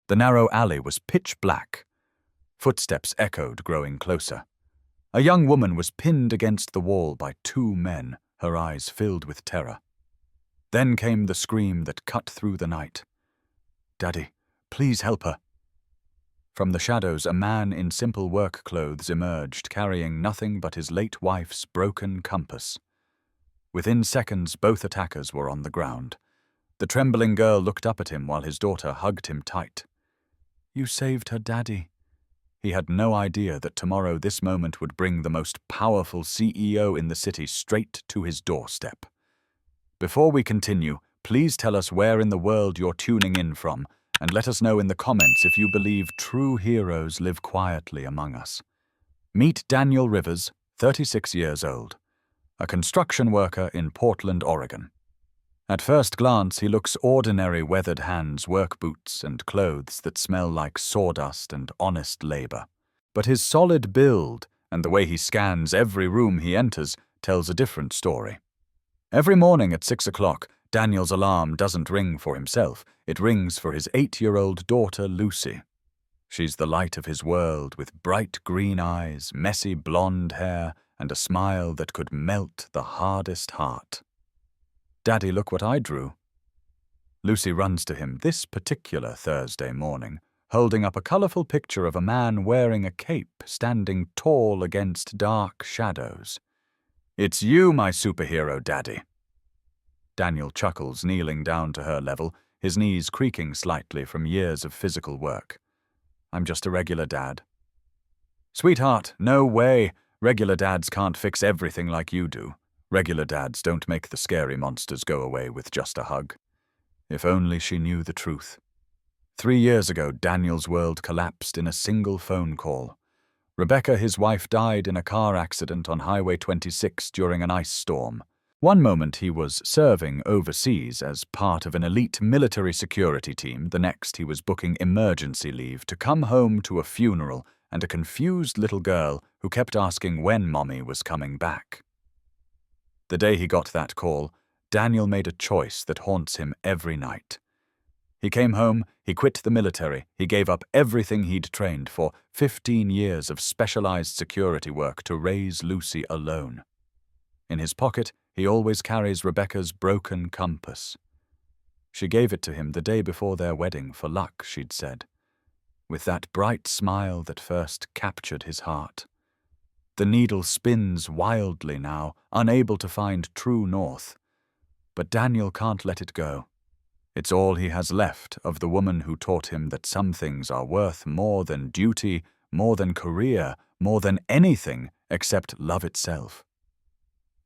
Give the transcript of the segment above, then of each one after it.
The narrow alley was pitch black. Footsteps echoed, growing closer. A young woman was pinned against the wall by two men, her eyes filled with terror. Then came the scream that cut through the night. "Daddy, please help her." From the shadows, a man in simple work clothes emerged, carrying nothing but his late wife's broken compass. Within seconds, both attackers were on the ground. The trembling girl looked up at him while his daughter hugged him tight. "You saved her, Daddy." He had no idea that tomorrow this moment would bring the most powerful CEO in the city straight to his doorstep. Before we continue, please tell us where in the world you're tuning in from, and let us know in the comments if you believe true heroes live quietly among us. Meet Daniel Rivers, 36 years old, a construction worker in Portland, Oregon. At first glance, he looks ordinary: weathered hands, work boots, and clothes that smell like sawdust and honest labor. But his solid build and the way he scans every room he enters tells a different story. Every morning at 6 o'clock, Daniel's alarm doesn't ring for himself. It rings for his 8-year-old daughter, Lucy. She's the light of his world, with bright green eyes, messy blonde hair, and a smile that could melt the hardest heart. "Daddy, look what I drew." Lucy runs to him this particular Thursday morning, holding up a colorful picture of a man wearing a cape, standing tall against dark shadows. "It's you, my superhero, Daddy." Daniel chuckles, kneeling down to her level, his knees creaking slightly from years of physical work. "I'm just a regular dad." "Sweetheart, no way. Regular dads can't fix everything like you do. Regular dads don't make the scary monsters go away with just a hug." If only she knew the truth. 3 years ago, Daniel's world collapsed in a single phone call. Rebecca, his wife, died in a car accident on Highway 26 during an ice storm. One moment he was serving overseas as part of an elite military security team, the next he was booking emergency leave to come home to a funeral and a confused little girl who kept asking when Mommy was coming back. The day he got that call, Daniel made a choice that haunts him every night. He came home, he quit the military, he gave up everything he'd trained for, 15 years of specialized security work to raise Lucy alone. In his pocket, he always carries Rebecca's broken compass. She gave it to him the day before their wedding for luck, she'd said, with that bright smile that first captured his heart. The needle spins wildly now, unable to find true north. But Daniel can't let it go. It's all he has left of the woman who taught him that some things are worth more than duty, more than career, more than anything except love itself.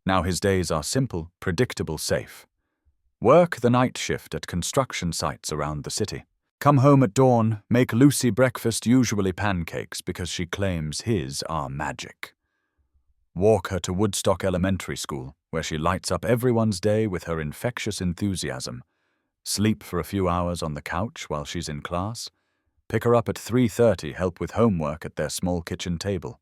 Now his days are simple, predictable, safe. Work the night shift at construction sites around the city. Come home at dawn, make Lucy breakfast, usually pancakes, because she claims his are magic. Walk her to Woodstock Elementary School, where she lights up everyone's day with her infectious enthusiasm. Sleep for a few hours on the couch while she's in class. Pick her up at 3:30, help with homework at their small kitchen table.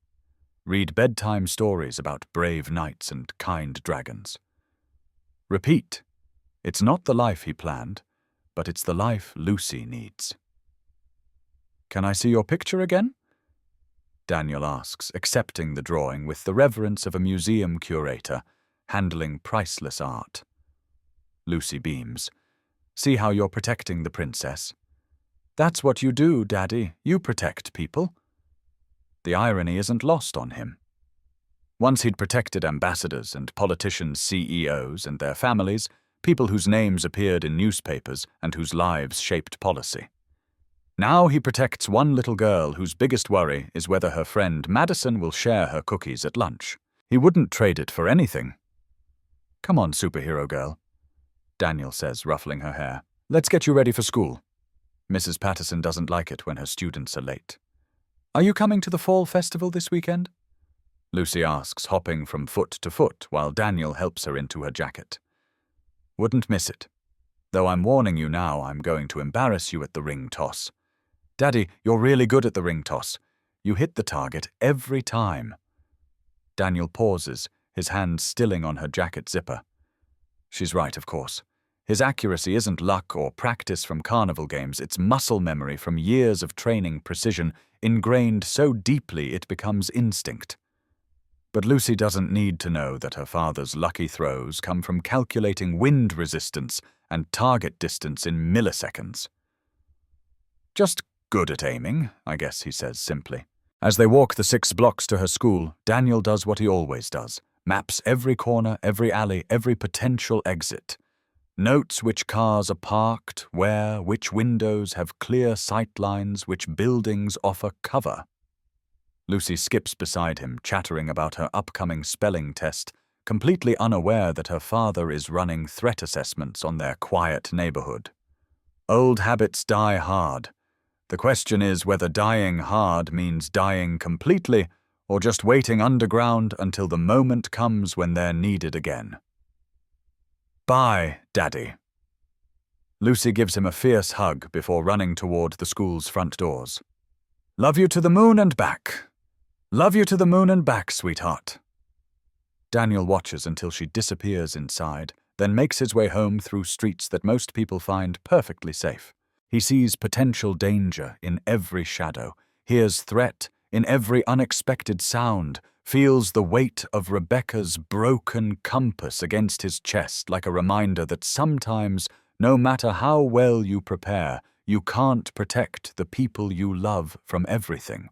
Read bedtime stories about brave knights and kind dragons. Repeat. It's not the life he planned, but it's the life Lucy needs. "Can I see your picture again?" Daniel asks, accepting the drawing with the reverence of a museum curator, handling priceless art. Lucy beams. "See how you're protecting the princess?" "That's what you do, Daddy. You protect people." The irony isn't lost on him. Once he'd protected ambassadors and politicians, CEOs and their families, people whose names appeared in newspapers and whose lives shaped policy. Now he protects one little girl whose biggest worry is whether her friend Madison will share her cookies at lunch. He wouldn't trade it for anything. "Come on, superhero girl," Daniel says, ruffling her hair. "Let's get you ready for school." Mrs. Patterson doesn't like it when her students are late. "Are you coming to the fall festival this weekend?" Lucy asks, hopping from foot to foot while Daniel helps her into her jacket. "Wouldn't miss it. Though I'm warning you now, I'm going to embarrass you at the ring toss." "Daddy, you're really good at the ring toss. You hit the target every time." Daniel pauses, his hand stilling on her jacket zipper. She's right, of course. His accuracy isn't luck or practice from carnival games, it's muscle memory from years of training precision, ingrained so deeply it becomes instinct. But Lucy doesn't need to know that her father's lucky throws come from calculating wind resistance and target distance in milliseconds. Just good at aiming, I guess, he says simply. As they walk the 6 blocks to her school, Daniel does what he always does. Maps every corner, every alley, every potential exit. Notes which cars are parked, where, which windows have clear sight lines, which buildings offer cover. Lucy skips beside him, chattering about her upcoming spelling test, completely unaware that her father is running threat assessments on their quiet neighborhood. Old habits die hard. The question is whether dying hard means dying completely or just waiting underground until the moment comes when they're needed again. Bye, Daddy. Lucy gives him a fierce hug before running toward the school's front doors. Love you to the moon and back. Love you to the moon and back, sweetheart. Daniel watches until she disappears inside, then makes his way home through streets that most people find perfectly safe. He sees potential danger in every shadow, hears threat in every unexpected sound, feels the weight of Rebecca's broken compass against his chest like a reminder that sometimes, no matter how well you prepare, you can't protect the people you love from everything.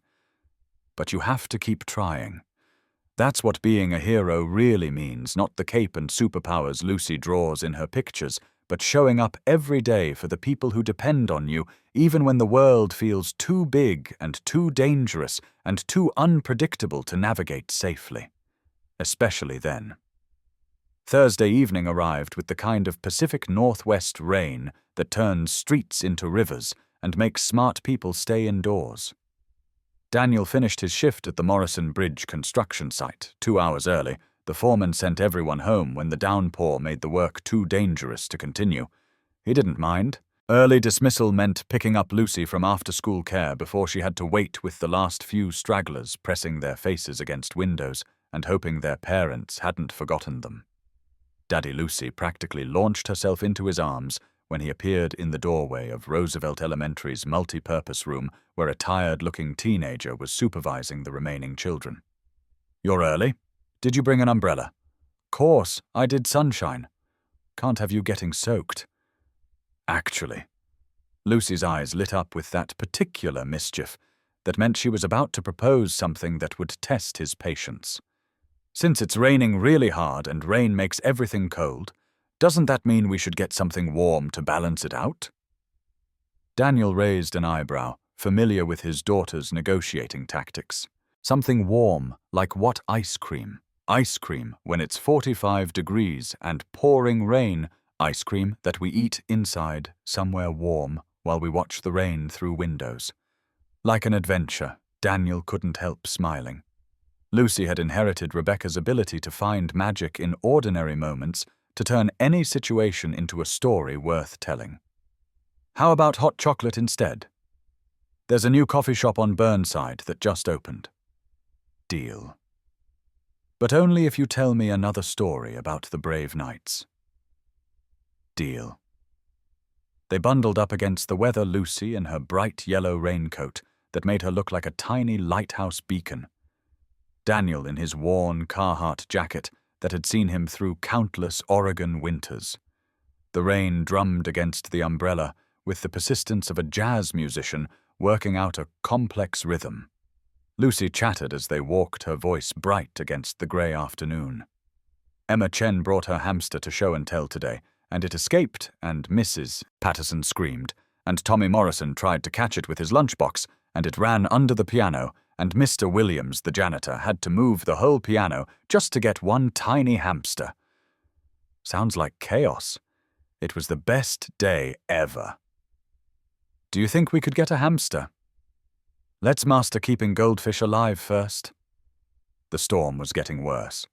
But you have to keep trying. That's what being a hero really means, not the cape and superpowers Lucy draws in her pictures, but showing up every day for the people who depend on you, even when the world feels too big and too dangerous and too unpredictable to navigate safely. Especially then. Thursday evening arrived with the kind of Pacific Northwest rain that turns streets into rivers and makes smart people stay indoors. Daniel finished his shift at the Morrison Bridge construction site 2 hours early. The foreman sent everyone home when the downpour made the work too dangerous to continue. He didn't mind. Early dismissal meant picking up Lucy from after-school care before she had to wait with the last few stragglers pressing their faces against windows and hoping their parents hadn't forgotten them. Daddy Lucy practically launched herself into his arms when he appeared in the doorway of Roosevelt Elementary's multi-purpose room where a tired-looking teenager was supervising the remaining children. You're early? Did you bring an umbrella? Course, I did, sunshine. Can't have you getting soaked. Actually. Lucy's eyes lit up with that particular mischief that meant she was about to propose something that would test his patience. Since it's raining really hard and rain makes everything cold, doesn't that mean we should get something warm to balance it out? Daniel raised an eyebrow, familiar with his daughter's negotiating tactics. Something warm, like what ice cream? Ice cream when it's 45 degrees and pouring rain, ice cream that we eat inside, somewhere warm, while we watch the rain through windows. Like an adventure, Daniel couldn't help smiling. Lucy had inherited Rebecca's ability to find magic in ordinary moments, to turn any situation into a story worth telling. How about hot chocolate instead? There's a new coffee shop on Burnside that just opened. Deal. But only if you tell me another story about the brave knights. Deal. They bundled up against the weather Lucy in her bright yellow raincoat that made her look like a tiny lighthouse beacon. Daniel in his worn Carhartt jacket that had seen him through countless Oregon winters. The rain drummed against the umbrella with the persistence of a jazz musician working out a complex rhythm. Lucy chattered as they walked, her voice bright against the grey afternoon. Emma Chen brought her hamster to show and tell today, and it escaped, and Mrs. Patterson screamed, and Tommy Morrison tried to catch it with his lunchbox, and it ran under the piano, and Mr. Williams, the janitor, had to move the whole piano just to get one tiny hamster. Sounds like chaos. It was the best day ever. Do you think we could get a hamster? Let's master keeping goldfish alive first. The storm was getting worse.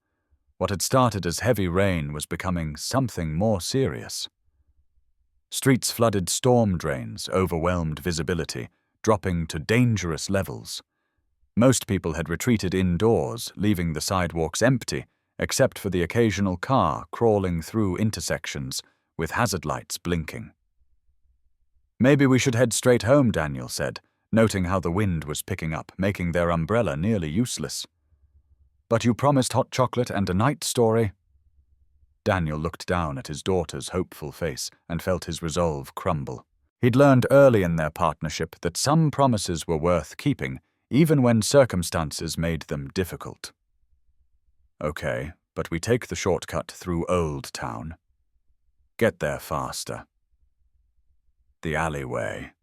What had started as heavy rain was becoming something more serious. Streets flooded storm drains, overwhelmed visibility, dropping to dangerous levels. Most people had retreated indoors, leaving the sidewalks empty, except for the occasional car crawling through intersections, with hazard lights blinking. "Maybe we should head straight home," Daniel said, noting how the wind was picking up, making their umbrella nearly useless. "But you promised hot chocolate and a night story." Daniel looked down at his daughter's hopeful face and felt his resolve crumble. He'd learned early in their partnership that some promises were worth keeping, even when circumstances made them difficult. "Okay, but we take the shortcut through Old Town. Get there faster." "The alleyway.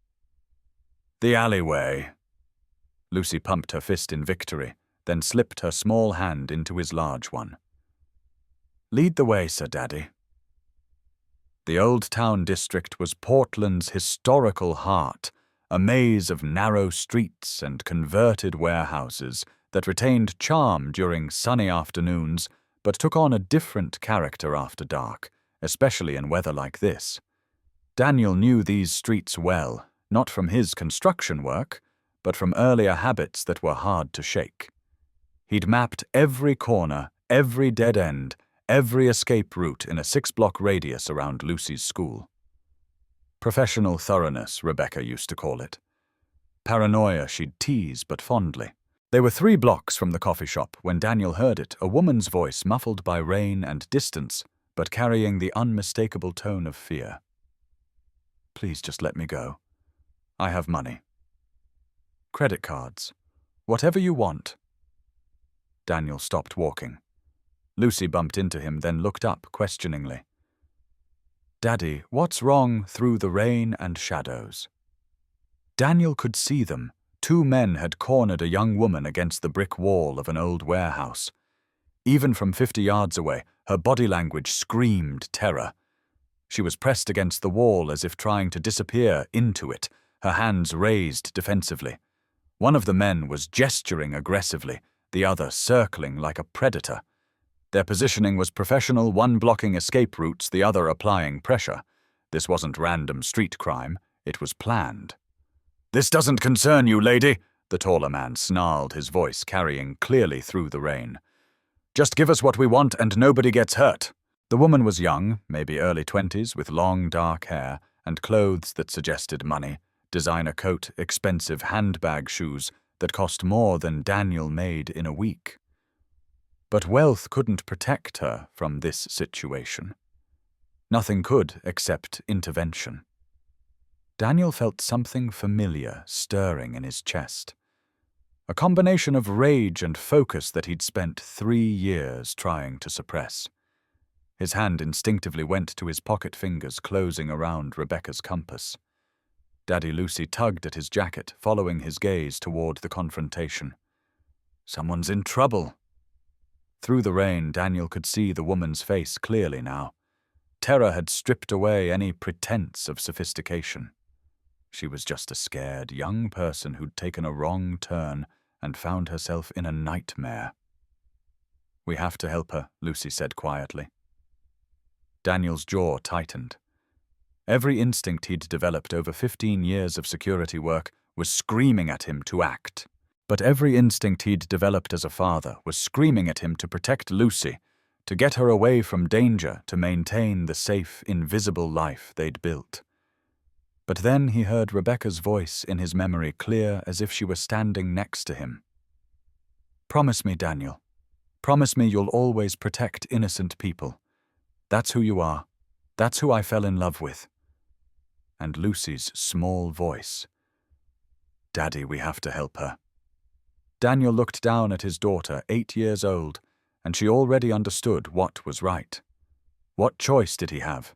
The alleyway." Lucy pumped her fist in victory, then slipped her small hand into his large one. "Lead the way, Sir Daddy." The Old Town district was Portland's historical heart, a maze of narrow streets and converted warehouses that retained charm during sunny afternoons but took on a different character after dark, especially in weather like this. Daniel knew these streets well, not from his construction work, but from earlier habits that were hard to shake. He'd mapped every corner, every dead end, every escape route in a 6-block radius around Lucy's school. Professional thoroughness, Rebecca used to call it. Paranoia she'd tease but fondly. They were 3 blocks from the coffee shop when Daniel heard it, a woman's voice muffled by rain and distance, but carrying the unmistakable tone of fear. "Please just let me go. I have money. Credit cards. Whatever you want." Daniel stopped walking. Lucy bumped into him, then looked up questioningly. "Daddy, what's wrong through the rain and shadows?" Daniel could see them. 2 men had cornered a young woman against the brick wall of an old warehouse. Even from 50 yards away, her body language screamed terror. She was pressed against the wall as if trying to disappear into it, her hands raised defensively. One of the men was gesturing aggressively, the other circling like a predator. Their positioning was professional, one blocking escape routes, the other applying pressure. This wasn't random street crime, it was planned. "This doesn't concern you, lady," the taller man snarled, his voice carrying clearly through the rain. "Just give us what we want and nobody gets hurt." The woman was young, maybe early 20s, with long dark hair and clothes that suggested money, designer coat, expensive handbag shoes that cost more than Daniel made in a week. But wealth couldn't protect her from this situation. Nothing could except intervention. Daniel felt something familiar stirring in his chest. A combination of rage and focus that he'd spent 3 years trying to suppress. His hand instinctively went to his pocket fingers closing around Rebecca's compass. Daddy Lucy tugged at his jacket, following his gaze toward the confrontation. "Someone's in trouble." Through the rain, Daniel could see the woman's face clearly now. Terror had stripped away any pretense of sophistication. She was just a scared young person who'd taken a wrong turn and found herself in a nightmare. "We have to help her," Lucy said quietly. Daniel's jaw tightened. Every instinct he'd developed over 15 years of security work was screaming at him to act. But every instinct he'd developed as a father was screaming at him to protect Lucy, to get her away from danger, to maintain the safe, invisible life they'd built. But then he heard Rebecca's voice in his memory clear as if she were standing next to him. "Promise me, Daniel. Promise me you'll always protect innocent people. That's who you are. That's who I fell in love with." And Lucy's small voice. "Daddy, we have to help her." Daniel looked down at his daughter, 8 years old, and she already understood what was right. What choice did he have?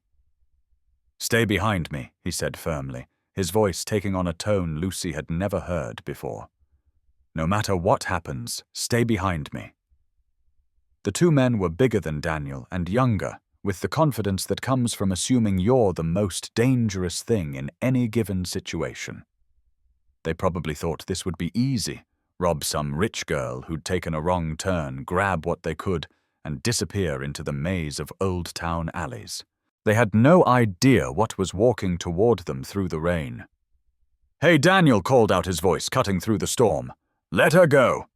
"Stay behind me," he said firmly, his voice taking on a tone Lucy had never heard before. "No matter what happens, stay behind me." The 2 men were bigger than Daniel and younger, with the confidence that comes from assuming you're the most dangerous thing in any given situation. They probably thought this would be easy. Rob some rich girl who'd taken a wrong turn, grab what they could, and disappear into the maze of Old Town alleys. They had no idea what was walking toward them through the rain. "Hey, Daniel," called out his voice, cutting through the storm. "Let her go."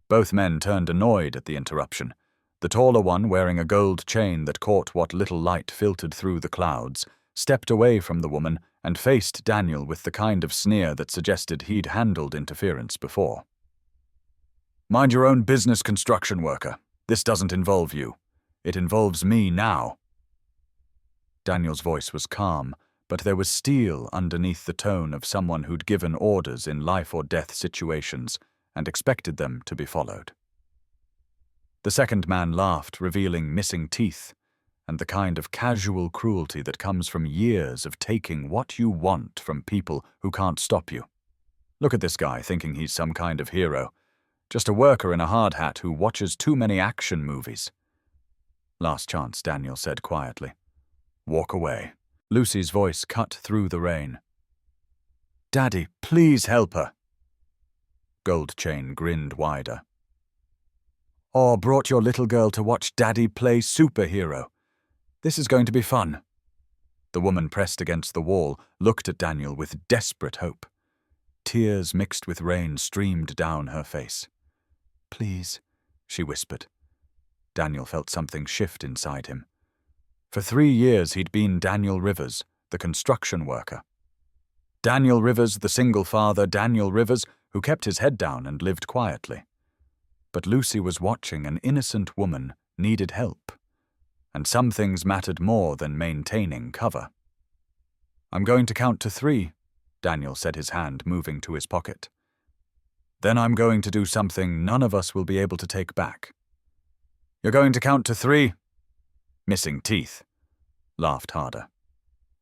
Both men turned annoyed at the interruption. The taller one, wearing a gold chain that caught what little light filtered through the clouds, stepped away from the woman and faced Daniel with the kind of sneer that suggested he'd handled interference before. "Mind your own business, construction worker. This doesn't involve you. It involves me now." Daniel's voice was calm, but there was steel underneath the tone of someone who'd given orders in life-or-death situations and expected them to be followed. The second man laughed, revealing missing teeth, and the kind of casual cruelty that comes from years of taking what you want from people who can't stop you. Look at this guy thinking he's some kind of hero, just a worker in a hard hat who watches too many action movies. "Last chance," Daniel said quietly. "Walk away." Lucy's voice cut through the rain. "Daddy, please help her." Gold Chain grinned wider. "Or brought your little girl to watch Daddy play superhero. This is going to be fun." The woman pressed against the wall, looked at Daniel with desperate hope. Tears mixed with rain streamed down her face. "Please," she whispered. Daniel felt something shift inside him. For 3 years he'd been Daniel Rivers, the construction worker. Daniel Rivers, the single father, Daniel Rivers, who kept his head down and lived quietly. But Lucy was watching an innocent woman needed help, and some things mattered more than maintaining cover. "I'm going to count to 3, Daniel said, his hand moving to his pocket. "Then I'm going to do something none of us will be able to take back." "You're going to count to 3? Missing teeth," laughed harder.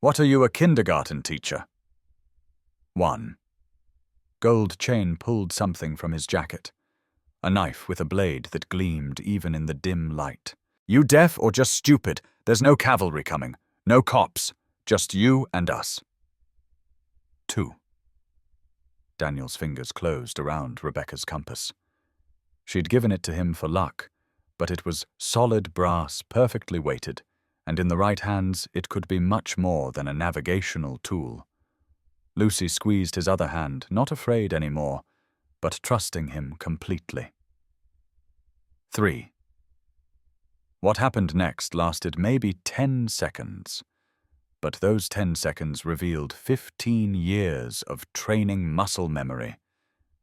"What are you, a kindergarten teacher?" 1. Gold Chain pulled something from his jacket, a knife with a blade that gleamed even in the dim light. "You deaf or just stupid? There's no cavalry coming, no cops, just you and us." 2. Daniel's fingers closed around Rebecca's compass. She'd given it to him for luck, but it was solid brass, perfectly weighted, and in the right hands it could be much more than a navigational tool. Lucy squeezed his other hand, not afraid anymore, but trusting him completely. 3. What happened next lasted maybe 10 seconds, but those 10 seconds revealed 15 years of training muscle memory,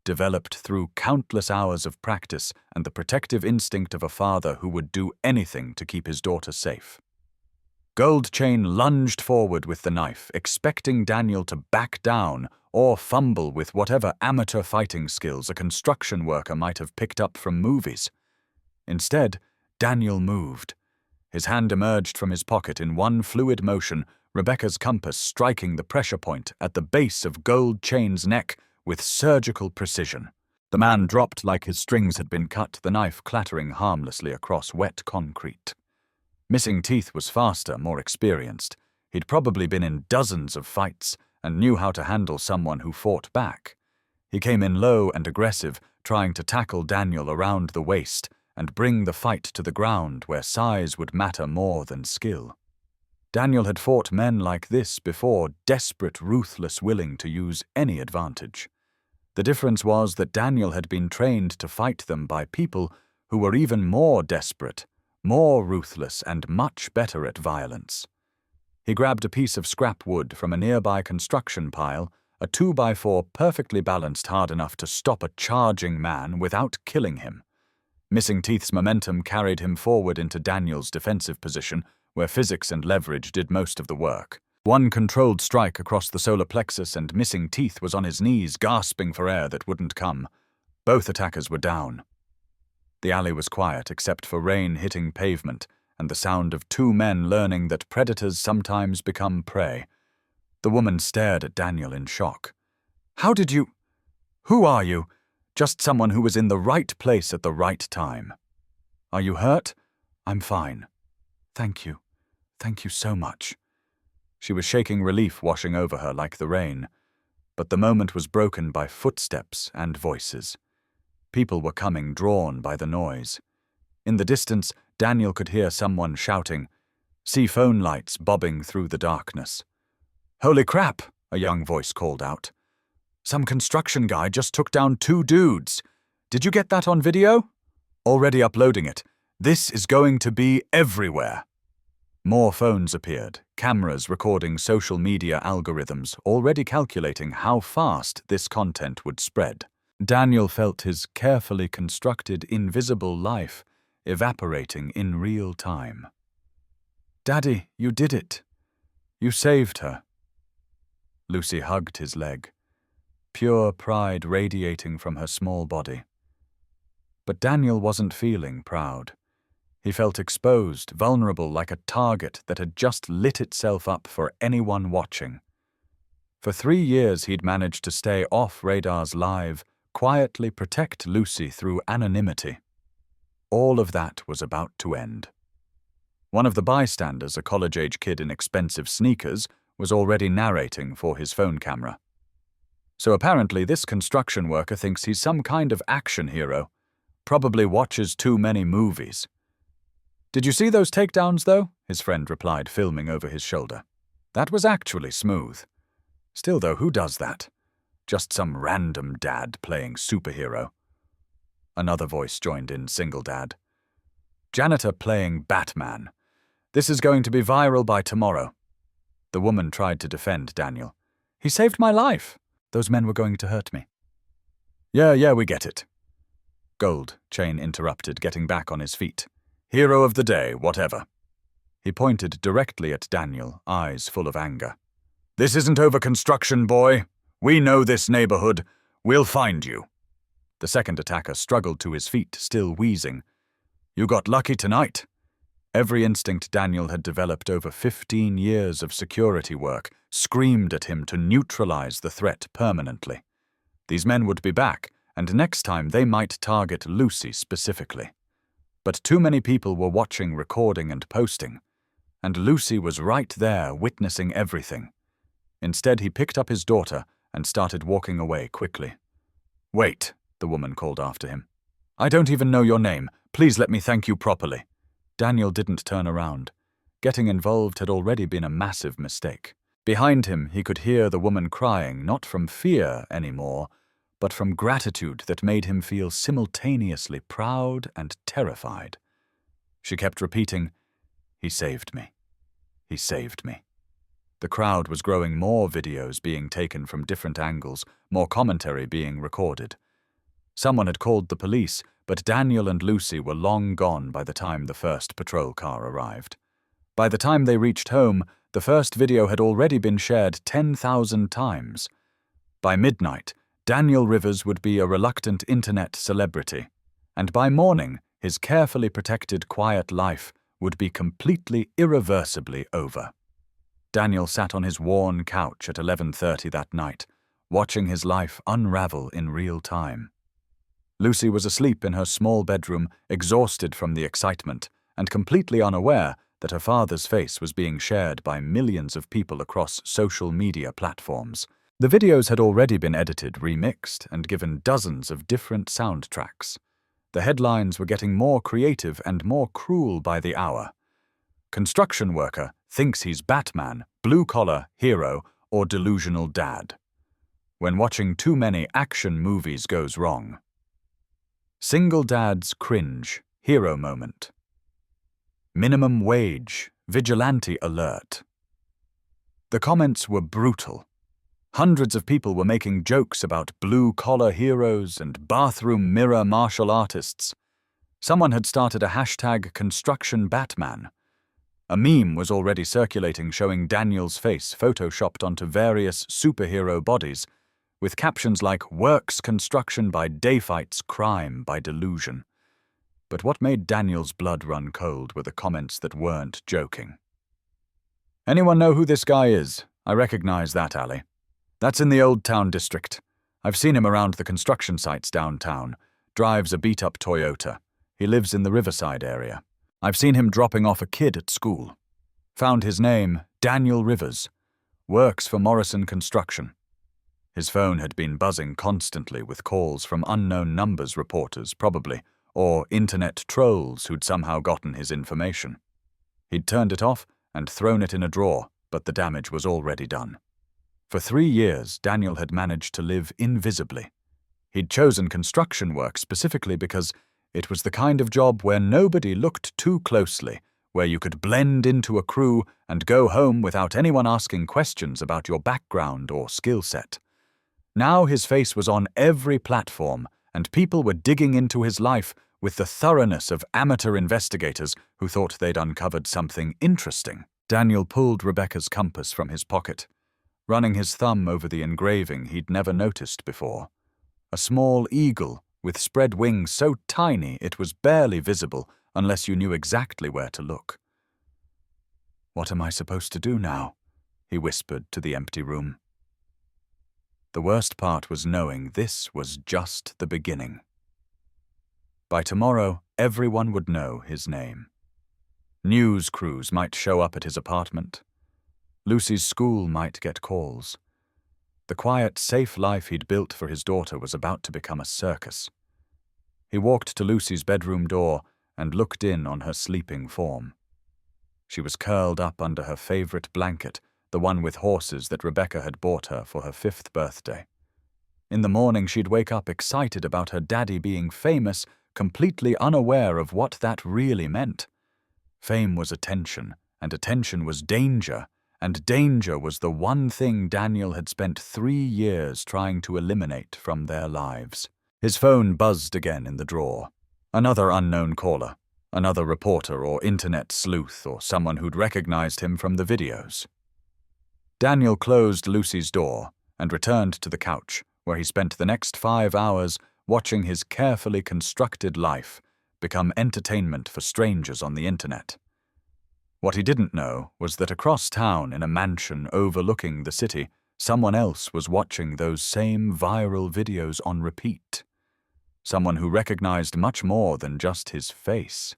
developed through countless hours of practice and the protective instinct of a father who would do anything to keep his daughter safe. Gold Chain lunged forward with the knife, expecting Daniel to back down or fumble with whatever amateur fighting skills a construction worker might have picked up from movies. Instead, Daniel moved. His hand emerged from his pocket in one fluid motion, Rebecca's compass striking the pressure point at the base of Gold Chain's neck with surgical precision. The man dropped like his strings had been cut, the knife clattering harmlessly across wet concrete. Missing Teeth was faster, more experienced. He'd probably been in dozens of fights and knew how to handle someone who fought back. He came in low and aggressive, trying to tackle Daniel around the waist and bring the fight to the ground where size would matter more than skill. Daniel had fought men like this before, desperate, ruthless, willing to use any advantage. The difference was that Daniel had been trained to fight them by people who were even more desperate, more ruthless, and much better at violence. He grabbed a piece of scrap wood from a nearby construction pile, a 2x4 perfectly balanced hard enough to stop a charging man without killing him. Missing Teeth's momentum carried him forward into Daniel's defensive position, where physics and leverage did most of the work. One controlled strike across the solar plexus and Missing Teeth was on his knees, gasping for air that wouldn't come. Both attackers were down. The alley was quiet except for rain hitting pavement and the sound of 2 men learning that predators sometimes become prey. The woman stared at Daniel in shock. "How did you... Who are you?" "Just someone who was in the right place at the right time." "Are you hurt?" "I'm fine." "Thank you. Thank you so much." She was shaking, relief washing over her like the rain. But the moment was broken by footsteps and voices. People were coming, drawn by the noise. In the distance, Daniel could hear someone shouting, see phone lights bobbing through the darkness. "Holy crap!" a young voice called out. "Some construction guy just took down 2 dudes. Did you get that on video?" "Already uploading it. This is going to be everywhere. More phones appeared, cameras recording social media algorithms, already calculating how fast this content would spread. Daniel felt his carefully constructed invisible life evaporating in real time. "Daddy, you did it. You saved her." Lucy hugged his leg, pure pride radiating from her small body. But Daniel wasn't feeling proud. He felt exposed, vulnerable, like a target that had just lit itself up for anyone watching. For 3 years he'd managed to stay off Radar's live, quietly protect Lucy through anonymity. All of that was about to end. One of the bystanders, a college-age kid in expensive sneakers, was already narrating for his phone camera. So apparently this construction worker thinks he's some kind of action hero, probably watches too many movies. "Did you see those takedowns, though?" his friend replied, filming over his shoulder. "That was actually smooth. Still, though, who does that? Just some random dad playing superhero." Another voice joined in, single dad. "Janitor playing Batman. This is going to be viral by tomorrow." The woman tried to defend Daniel. "He saved my life. Those men were going to hurt me." Yeah, we get it." Gold, Chain interrupted, getting back on his feet. "Hero of the day, whatever." He pointed directly at Daniel, eyes full of anger. "This isn't over construction, boy. We know this neighborhood. We'll find you." The second attacker struggled to his feet, still wheezing. "You got lucky tonight." Every instinct Daniel had developed over 15 years of security work screamed at him to neutralize the threat permanently. These men would be back, and next time they might target Lucy specifically. But too many people were watching, recording, and posting, and Lucy was right there witnessing everything. Instead, he picked up his daughter and started walking away quickly. "Wait," the woman called after him. "I don't even know your name. Please let me thank you properly." Daniel didn't turn around. Getting involved had already been a massive mistake. Behind him, he could hear the woman crying, not from fear anymore, but from gratitude that made him feel simultaneously proud and terrified. She kept repeating, "He saved me. He saved me." The crowd was growing, more videos being taken from different angles, more commentary being recorded. Someone had called the police, but Daniel and Lucy were long gone by the time the first patrol car arrived. By the time they reached home, the first video had already been shared 10,000 times. By midnight, Daniel Rivers would be a reluctant internet celebrity, and by morning, his carefully protected, quiet life would be completely, irreversibly over. Daniel sat on his worn couch at 11:30 that night, watching his life unravel in real time. Lucy was asleep in her small bedroom, exhausted from the excitement, and completely unaware that her father's face was being shared by millions of people across social media platforms. The videos had already been edited, remixed, and given dozens of different soundtracks. The headlines were getting more creative and more cruel by the hour. "Construction worker thinks he's Batman, blue-collar hero, or delusional dad. When watching too many action movies goes wrong." "Single dad's cringe, hero moment." "Minimum wage, vigilante alert." The comments were brutal. Hundreds of people were making jokes about blue-collar heroes and bathroom mirror martial artists. Someone had started a hashtag Construction Batman. A meme was already circulating showing Daniel's face photoshopped onto various superhero bodies, with captions like "Works construction by day fights, crime by delusion." But what made Daniel's blood run cold were the comments that weren't joking. "Anyone know who this guy is? I recognize that alley. That's in the Old Town district. I've seen him around the construction sites downtown. Drives a beat-up Toyota. He lives in the Riverside area. I've seen him dropping off a kid at school. Found his name, Daniel Rivers. Works for Morrison Construction." His phone had been buzzing constantly with calls from unknown numbers, reporters probably, or internet trolls who'd somehow gotten his information. He'd turned it off and thrown it in a drawer, but the damage was already done. For 3 years, Daniel had managed to live invisibly. He'd chosen construction work specifically because It was the kind of job where nobody looked too closely, where you could blend into a crew and go home without anyone asking questions about your background or skill set. Now his face was on every platform, and people were digging into his life with the thoroughness of amateur investigators who thought they'd uncovered something interesting. Daniel pulled Rebecca's compass from his pocket, running his thumb over the engraving he'd never noticed before. A small eagle with spread wings so tiny it was barely visible unless you knew exactly where to look. "What am I supposed to do now?" he whispered to the empty room. The worst part was knowing this was just the beginning. By tomorrow, everyone would know his name. News crews might show up at his apartment. Lucy's school might get calls. The quiet, safe life he'd built for his daughter was about to become a circus. He walked to Lucy's bedroom door and looked in on her sleeping form. She was curled up under her favorite blanket, the one with horses that Rebecca had bought her for her 5th birthday. In the morning, she'd wake up excited about her daddy being famous, completely unaware of what that really meant. Fame was attention, and attention was danger, and danger was the one thing Daniel had spent 3 years trying to eliminate from their lives. His phone buzzed again in the drawer. Another unknown caller, another reporter or internet sleuth or someone who'd recognized him from the videos. Daniel closed Lucy's door and returned to the couch, where he spent the next 5 hours watching his carefully constructed life become entertainment for strangers on the internet. What he didn't know was that across town in a mansion overlooking the city, someone else was watching those same viral videos on repeat. Someone who recognized much more than just his face.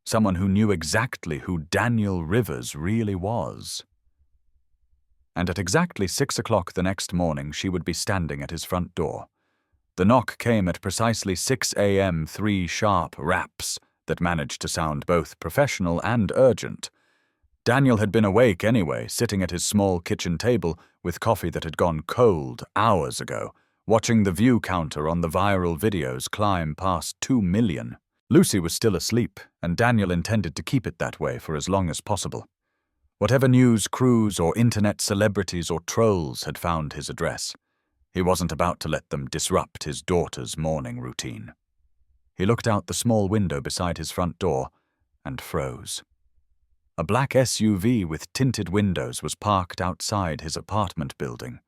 Someone who knew exactly who Daniel Rivers really was. And at exactly 6 o'clock the next morning, she would be standing at his front door. The knock came at precisely 6 a.m., 3 sharp raps that managed to sound both professional and urgent. Daniel had been awake anyway, sitting at his small kitchen table with coffee that had gone cold hours ago, watching the view counter on the viral videos climb past 2 million. Lucy was still asleep, and Daniel intended to keep it that way for as long as possible. Whatever news crews or internet celebrities or trolls had found his address, he wasn't about to let them disrupt his daughter's morning routine. He looked out the small window beside his front door and froze. A black SUV with tinted windows was parked outside his apartment building.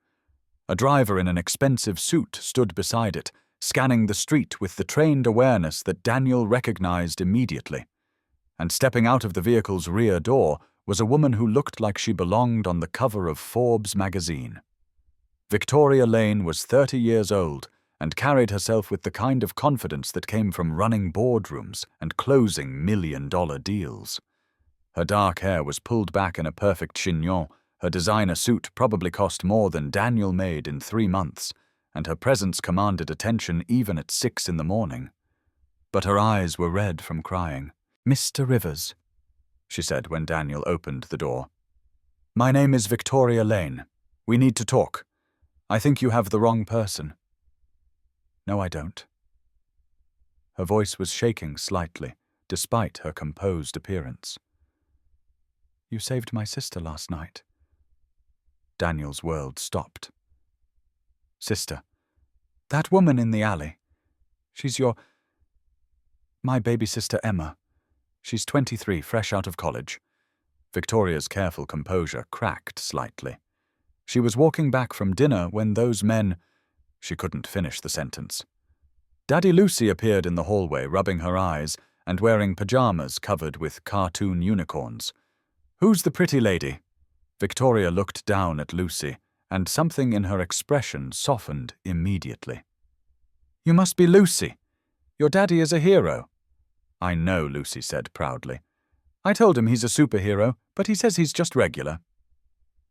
A driver in an expensive suit stood beside it, scanning the street with the trained awareness that Daniel recognized immediately. And stepping out of the vehicle's rear door was a woman who looked like she belonged on the cover of Forbes magazine. Victoria Lane was 30 years old and carried herself with the kind of confidence that came from running boardrooms and closing million-dollar deals. Her dark hair was pulled back in a perfect chignon, her designer suit probably cost more than Daniel made in 3 months, and her presence commanded attention even at 6 in the morning. But her eyes were red from crying. "Mr. Rivers," she said when Daniel opened the door. "My name is Victoria Lane. We need to talk. I think you have the wrong person." "No, I don't." Her voice was shaking slightly, despite her composed appearance. "You saved my sister last night." Daniel's world stopped. "Sister? That woman in the alley. She's my baby sister Emma. She's 23, fresh out of college." Victoria's careful composure cracked slightly. She was walking back from dinner when those men... She couldn't finish the sentence. Daddy Lucy appeared in the hallway, rubbing her eyes and wearing pajamas covered with cartoon unicorns. "Who's the pretty lady?" Victoria looked down at Lucy, and something in her expression softened immediately. "You must be Lucy. Your daddy is a hero." "I know," Lucy said proudly. "I told him he's a superhero, but he says he's just regular."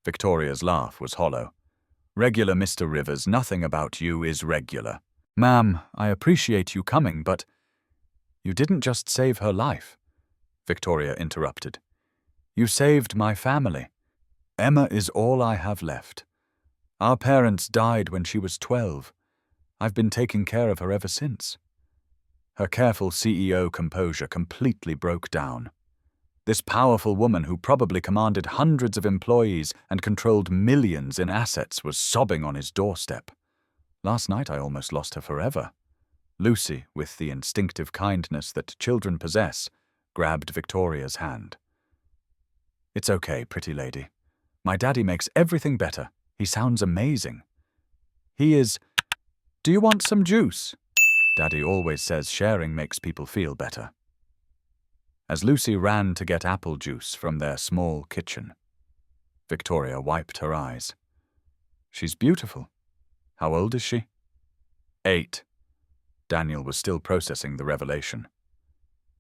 Victoria's laugh was hollow. "Regular, Mr. Rivers, nothing about you is regular." "Ma'am, I appreciate you coming, but—" "You didn't just save her life," Victoria interrupted. "You saved my family. Emma is all I have left. Our parents died when she was 12. I've been taking care of her ever since." Her careful CEO composure completely broke down. This powerful woman who probably commanded hundreds of employees and controlled millions in assets was sobbing on his doorstep. Last night I almost lost her forever. Lucy, with the instinctive kindness that children possess, grabbed Victoria's hand. "It's okay, pretty lady. My daddy makes everything better. He sounds amazing. He is... Do you want some juice? Daddy always says sharing makes people feel better." As Lucy ran to get apple juice from their small kitchen, Victoria wiped her eyes. "She's beautiful. How old is she?" 8. Daniel was still processing the revelation.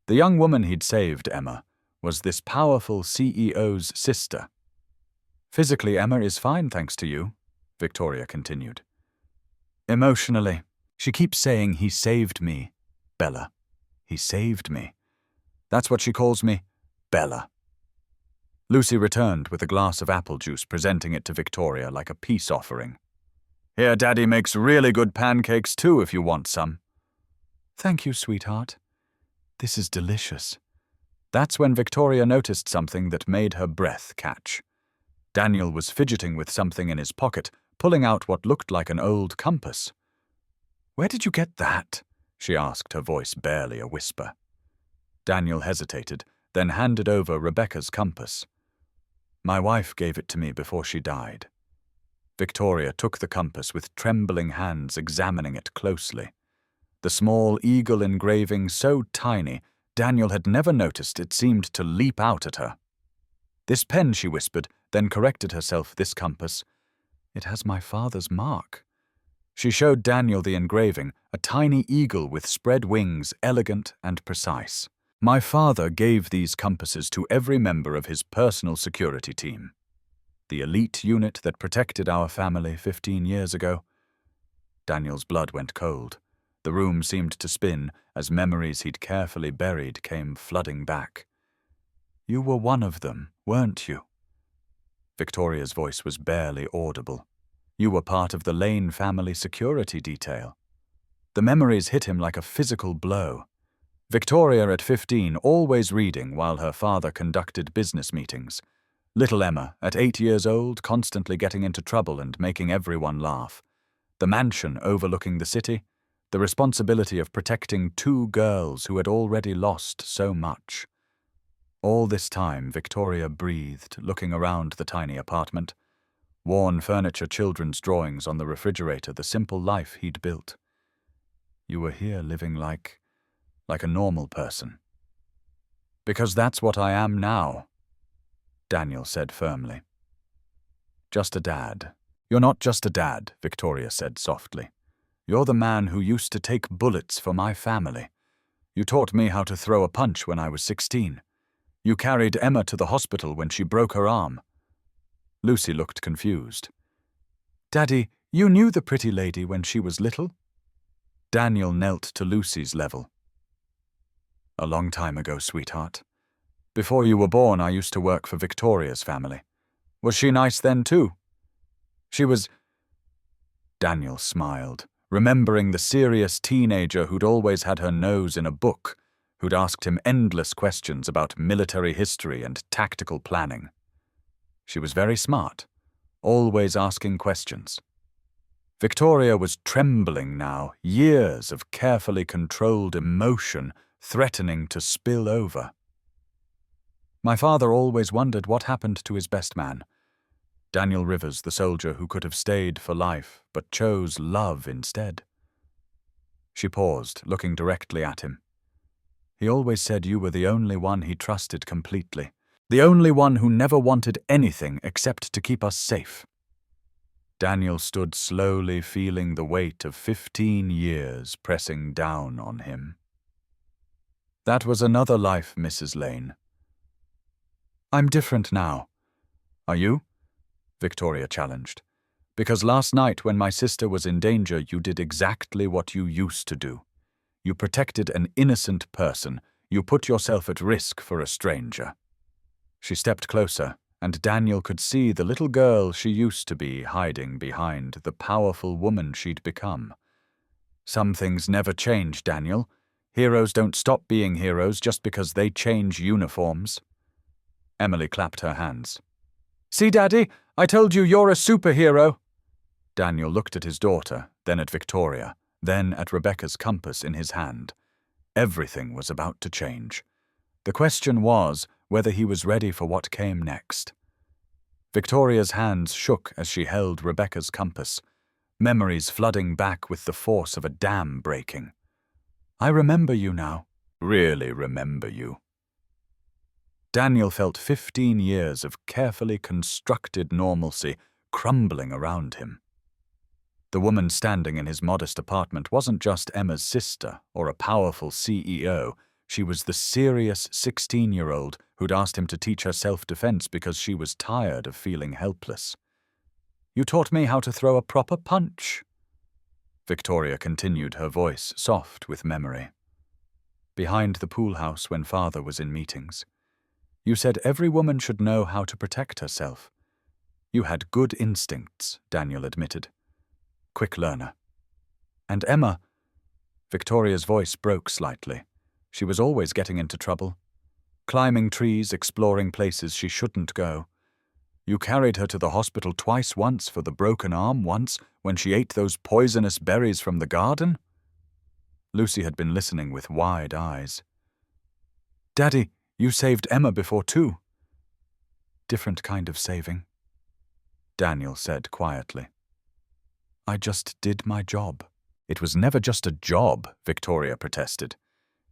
The young woman he'd saved, Emma, was this powerful CEO's sister. "Physically, Emma is fine thanks to you," Victoria continued. "Emotionally, she keeps saying he saved me, Bella. He saved me. That's what she calls me, Bella." Lucy returned with a glass of apple juice, presenting it to Victoria like a peace offering. "Here, Daddy makes really good pancakes too if you want some." "Thank you, sweetheart. This is delicious." That's when Victoria noticed something that made her breath catch. Daniel was fidgeting with something in his pocket, pulling out what looked like an old compass. "Where did you get that?" she asked, her voice barely a whisper. Daniel hesitated, then handed over Rebecca's compass. "My wife gave it to me before she died." Victoria took the compass with trembling hands, examining it closely. The small eagle engraving so tiny, Daniel had never noticed it seemed to leap out at her. "This pen," she whispered, then corrected herself, "this compass. It has my father's mark." She showed Daniel the engraving, a tiny eagle with spread wings, elegant and precise. "My father gave these compasses to every member of his personal security team. The elite unit that protected our family 15 years ago." Daniel's blood went cold. The room seemed to spin as memories he'd carefully buried came flooding back. "You were one of them, weren't you?" Victoria's voice was barely audible. "You were part of the Lane family security detail." The memories hit him like a physical blow. Victoria at 15, always reading while her father conducted business meetings. Little Emma, at 8 years old, constantly getting into trouble and making everyone laugh. The mansion overlooking the city. The responsibility of protecting 2 girls who had already lost so much. All this time, Victoria breathed, looking around the tiny apartment. Worn furniture, children's drawings on the refrigerator, the simple life he'd built. "You were here living like a normal person." "Because that's what I am now," Daniel said firmly. "Just a dad." "You're not just a dad," Victoria said softly. "You're the man who used to take bullets for my family. You taught me how to throw a punch when I was 16. You carried Emma to the hospital when she broke her arm." Lucy looked confused. "Daddy, you knew the pretty lady when she was little?" Daniel knelt to Lucy's level. "A long time ago, sweetheart. Before you were born, I used to work for Victoria's family. Was she nice then too?" "She was..." Daniel smiled, remembering the serious teenager who'd always had her nose in a book, who'd asked him endless questions about military history and tactical planning. She was very smart, always asking questions. Victoria was trembling now, years of carefully controlled emotion threatening to spill over. "My father always wondered what happened to his best man. Daniel Rivers, the soldier who could have stayed for life, but chose love instead." She paused, looking directly at him. "He always said you were the only one he trusted completely. The only one who never wanted anything except to keep us safe." Daniel stood slowly, feeling the weight of 15 years pressing down on him. "That was another life, Mrs. Lane." "I'm different now." "Are you?" Victoria challenged. "Because last night when my sister was in danger, you did exactly what you used to do. You protected an innocent person. You put yourself at risk for a stranger." She stepped closer, and Daniel could see the little girl she used to be hiding behind the powerful woman she'd become. "Some things never change, Daniel." Heroes don't stop being heroes just because they change uniforms. Emily clapped her hands. See, Daddy, I told you you're a superhero. Daniel looked at his daughter, then at Victoria, then at Rebecca's compass in his hand. Everything was about to change. The question was whether he was ready for what came next. Victoria's hands shook as she held Rebecca's compass, memories flooding back with the force of a dam breaking. I remember you now. Really remember you. Daniel felt 15 years of carefully constructed normalcy crumbling around him. The woman standing in his modest apartment wasn't just Emma's sister or a powerful CEO. She was the serious 16-year-old who'd asked him to teach her self-defense because she was tired of feeling helpless. You taught me how to throw a proper punch. Victoria continued, her voice soft with memory. Behind the pool house when Father was in meetings. You said every woman should know how to protect herself. You had good instincts, Daniel admitted. Quick learner. And Emma, Victoria's voice broke slightly. She was always getting into trouble. Climbing trees, exploring places she shouldn't go. You carried her to the hospital twice, once for the broken arm, once when she ate those poisonous berries from the garden. Lucy had been listening with wide eyes. Daddy, you saved Emma before too. Different kind of saving, Daniel said quietly. I just did my job. It was never just a job, Victoria protested.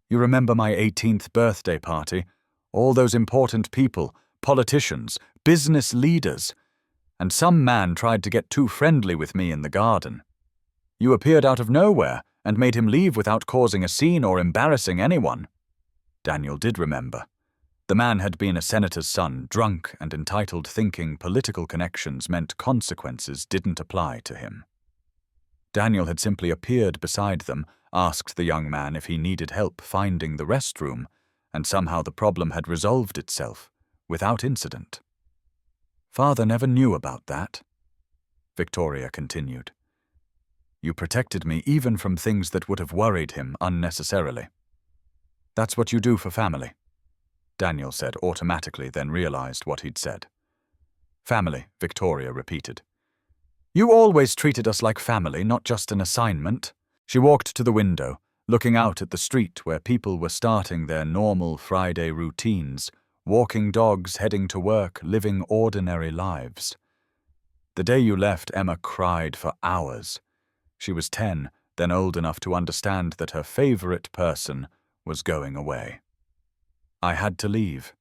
You remember my 18th birthday party? All those important people, politicians, business leaders. And some man tried to get too friendly with me in the garden. You appeared out of nowhere and made him leave without causing a scene or embarrassing anyone. Daniel did remember. The man had been a senator's son, drunk and entitled, thinking political connections meant consequences didn't apply to him. Daniel had simply appeared beside them, asked the young man if he needed help finding the restroom, and somehow the problem had resolved itself, without incident. Father never knew about that, Victoria continued. You protected me even from things that would have worried him unnecessarily. That's what you do for family, Daniel said automatically, then realized what he'd said. Family, Victoria repeated. You always treated us like family, not just an assignment. She walked to the window, looking out at the street where people were starting their normal Friday routines, walking dogs, heading to work, living ordinary lives. The day you left, Emma cried for hours. She was 10, then old enough to understand that her favorite person was going away. I had to leave,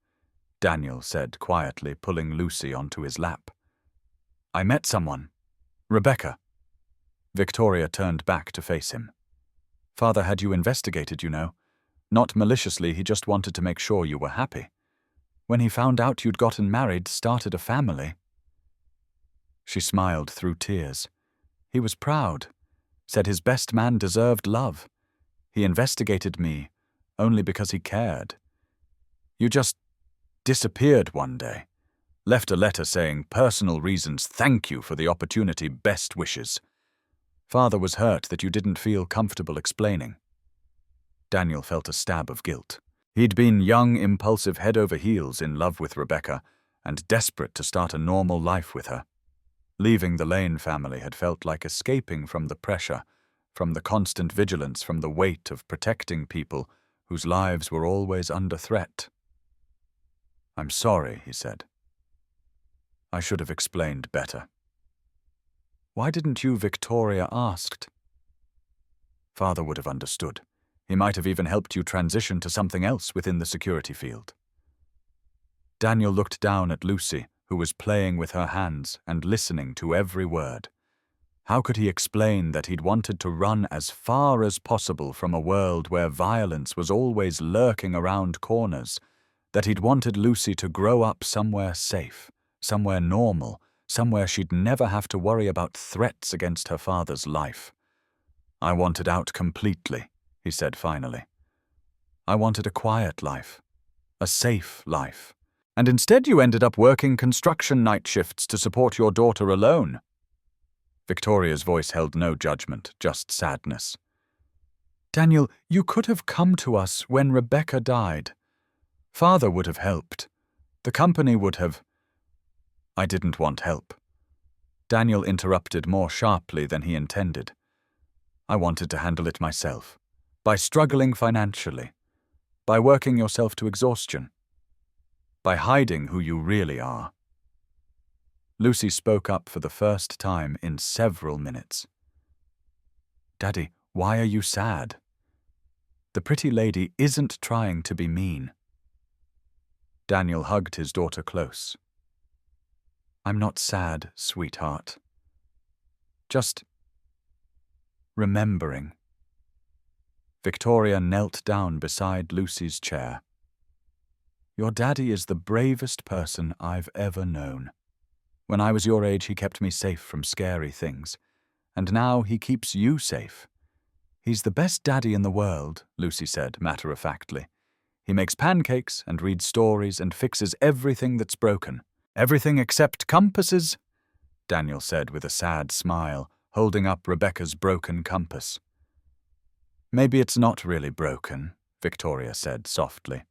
Daniel said quietly, pulling Lucy onto his lap. I met someone. Rebecca. Victoria turned back to face him. Father had you investigated, you know. Not maliciously, he just wanted to make sure you were happy. When he found out you'd gotten married, started a family. She smiled through tears. He was proud, said his best man deserved love. He investigated me only because he cared. You just disappeared one day. Left a letter saying, personal reasons, thank you for the opportunity, best wishes. Father was hurt that you didn't feel comfortable explaining. Daniel felt a stab of guilt. He'd been young, impulsive, head over heels in love with Rebecca and desperate to start a normal life with her. Leaving the Lane family had felt like escaping from the pressure, from the constant vigilance, from the weight of protecting people whose lives were always under threat. I'm sorry, he said. I should have explained better. Why didn't you, Victoria asked? Father would have understood. He might have even helped you transition to something else within the security field. Daniel looked down at Lucy, who was playing with her hands and listening to every word. How could he explain that he'd wanted to run as far as possible from a world where violence was always lurking around corners, that he'd wanted Lucy to grow up somewhere safe, somewhere normal, somewhere she'd never have to worry about threats against her father's life? I wanted out completely, he said finally. I wanted a quiet life, a safe life. And instead you ended up working construction night shifts to support your daughter alone. Victoria's voice held no judgment, just sadness. Daniel, you could have come to us when Rebecca died. Father would have helped. The company would have. I didn't want help. Daniel interrupted more sharply than he intended. I wanted to handle it myself, by struggling financially, by working yourself to exhaustion, by hiding who you really are. Lucy spoke up for the first time in several minutes. Daddy, why are you sad? The pretty lady isn't trying to be mean. Daniel hugged his daughter close. I'm not sad, sweetheart. Just remembering. Victoria knelt down beside Lucy's chair. Your daddy is the bravest person I've ever known. When I was your age, he kept me safe from scary things. And now he keeps you safe. He's the best daddy in the world, Lucy said matter-of-factly. He makes pancakes and reads stories and fixes everything that's broken. Everything except compasses, Daniel said with a sad smile, holding up Rebecca's broken compass. Maybe it's not really broken, Victoria said softly.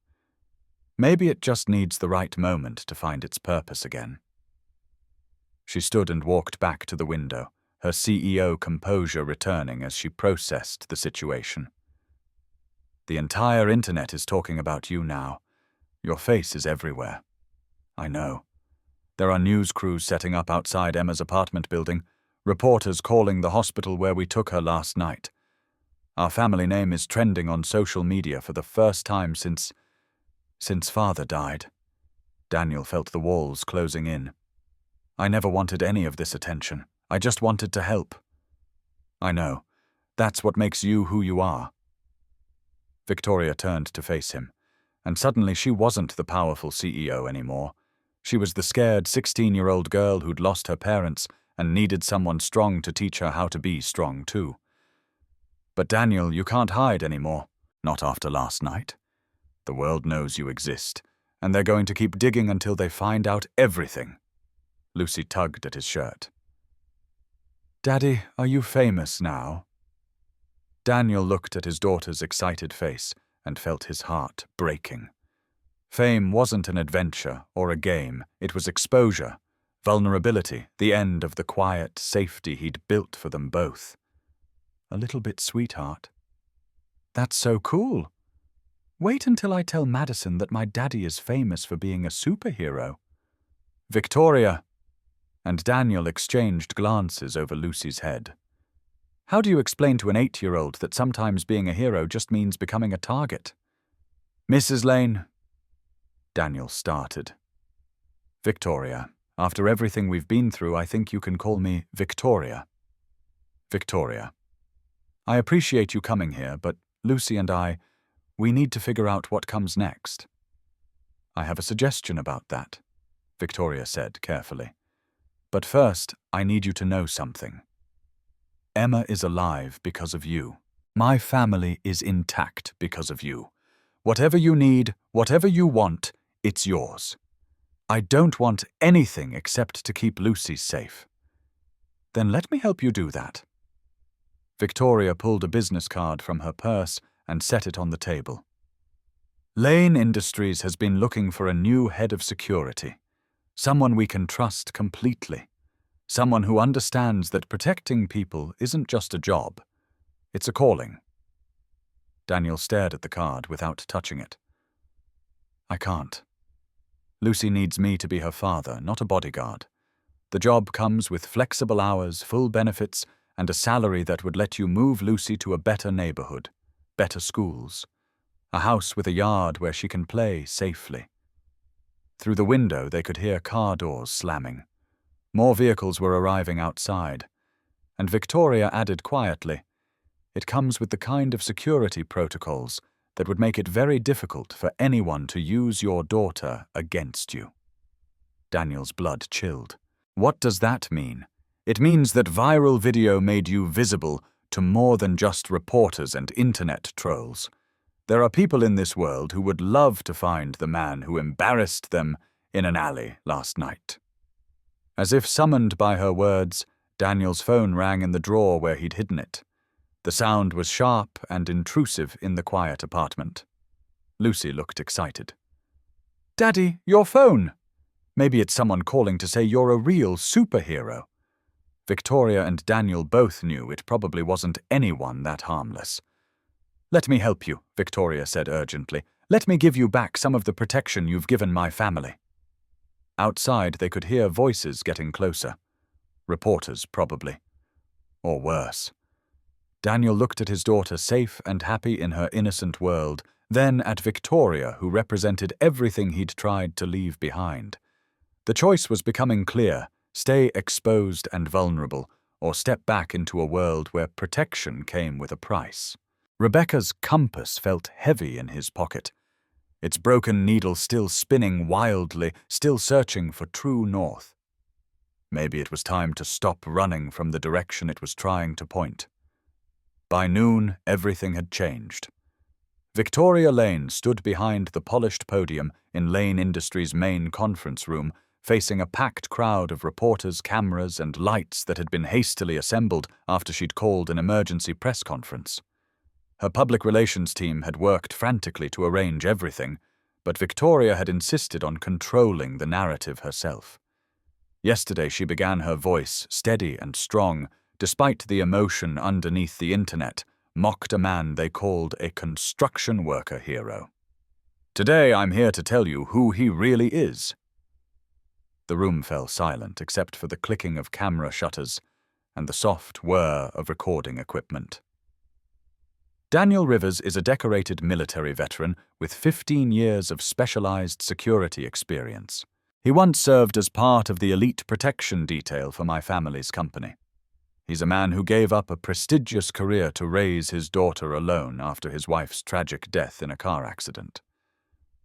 Maybe it just needs the right moment to find its purpose again. She stood and walked back to the window, her CEO composure returning as she processed the situation. The entire internet is talking about you now. Your face is everywhere. I know. There are news crews setting up outside Emma's apartment building, reporters calling the hospital where we took her last night. Our family name is trending on social media for the first time since Father died. Daniel felt the walls closing in. I never wanted any of this attention. I just wanted to help. I know. That's what makes you who you are. Victoria turned to face him, and suddenly she wasn't the powerful CEO anymore. She was the scared 16-year-old girl who'd lost her parents and needed someone strong to teach her how to be strong too. But Daniel, you can't hide anymore. Not after last night. The world knows you exist, and they're going to keep digging until they find out everything. Lucy tugged at his shirt. Daddy, are you famous now? Daniel looked at his daughter's excited face and felt his heart breaking. Fame wasn't an adventure or a game. It was exposure, vulnerability, the end of the quiet safety he'd built for them both. A little bit, sweetheart. That's so cool. Wait until I tell Madison that my daddy is famous for being a superhero. Victoria! And Daniel exchanged glances over Lucy's head. How do you explain to an 8-year-old that sometimes being a hero just means becoming a target? Mrs. Lane, Daniel started. Victoria, after everything we've been through, I think you can call me Victoria. Victoria. I appreciate you coming here, but Lucy and we need to figure out what comes next. I have a suggestion about that, Victoria said carefully. But first, I need you to know something. Emma is alive because of you. My family is intact because of you. Whatever you need, whatever you want, it's yours. I don't want anything except to keep Lucy safe. Then let me help you do that. Victoria pulled a business card from her purse and set it on the table. Lane Industries has been looking for a new head of security. Someone we can trust completely. Someone who understands that protecting people isn't just a job. It's a calling. Daniel stared at the card without touching it. I can't. Lucy needs me to be her father, not a bodyguard. The job comes with flexible hours, full benefits, and a salary that would let you move Lucy to a better neighborhood, better schools, a house with a yard where she can play safely. Through the window they could hear car doors slamming. More vehicles were arriving outside, and Victoria added quietly, it comes with the kind of security protocols that would make it very difficult for anyone to use your daughter against you. Daniel's blood chilled. What does that mean? It means that viral video made you visible to more than just reporters and internet trolls. There are people in this world who would love to find the man who embarrassed them in an alley last night. As if summoned by her words, Daniel's phone rang in the drawer where he'd hidden it. The sound was sharp and intrusive in the quiet apartment. Lucy looked excited. "Daddy, your phone! Maybe it's someone calling to say you're a real superhero." Victoria and Daniel both knew it probably wasn't anyone that harmless. "Let me help you," Victoria said urgently. "Let me give you back some of the protection you've given my family." Outside, they could hear voices getting closer. Reporters, probably. Or worse. Daniel looked at his daughter, safe and happy in her innocent world, then at Victoria, who represented everything he'd tried to leave behind. The choice was becoming clear: stay exposed and vulnerable, or step back into a world where protection came with a price. Rebecca's compass felt heavy in his pocket, its broken needle still spinning wildly, still searching for true north. Maybe it was time to stop running from the direction it was trying to point. By noon, everything had changed. Victoria Lane stood behind the polished podium in Lane Industries' main conference room, facing a packed crowd of reporters, cameras, and lights that had been hastily assembled after she'd called an emergency press conference. Her public relations team had worked frantically to arrange everything, but Victoria had insisted on controlling the narrative herself. Yesterday she began her voice, steady and strong, despite the emotion underneath the internet, mocked a man they called a construction worker hero. "Today I'm here to tell you who he really is." The room fell silent except for the clicking of camera shutters and the soft whir of recording equipment. Daniel Rivers is a decorated military veteran with 15 years of specialized security experience. He once served as part of the elite protection detail for my family's company. He's a man who gave up a prestigious career to raise his daughter alone after his wife's tragic death in a car accident.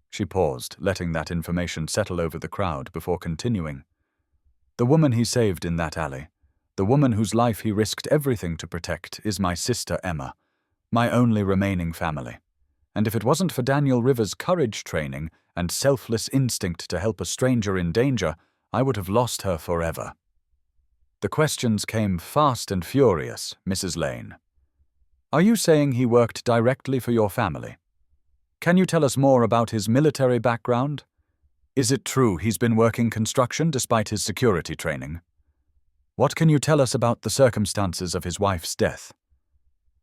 She paused, letting that information settle over the crowd before continuing. "The woman he saved in that alley, the woman whose life he risked everything to protect, is my sister Emma, my only remaining family. And if it wasn't for Daniel Rivers' courage training and selfless instinct to help a stranger in danger, I would have lost her forever." The questions came fast and furious, Mrs. Lane. "Are you saying he worked directly for your family? Can you tell us more about his military background? Is it true he's been working construction despite his security training? What can you tell us about the circumstances of his wife's death?"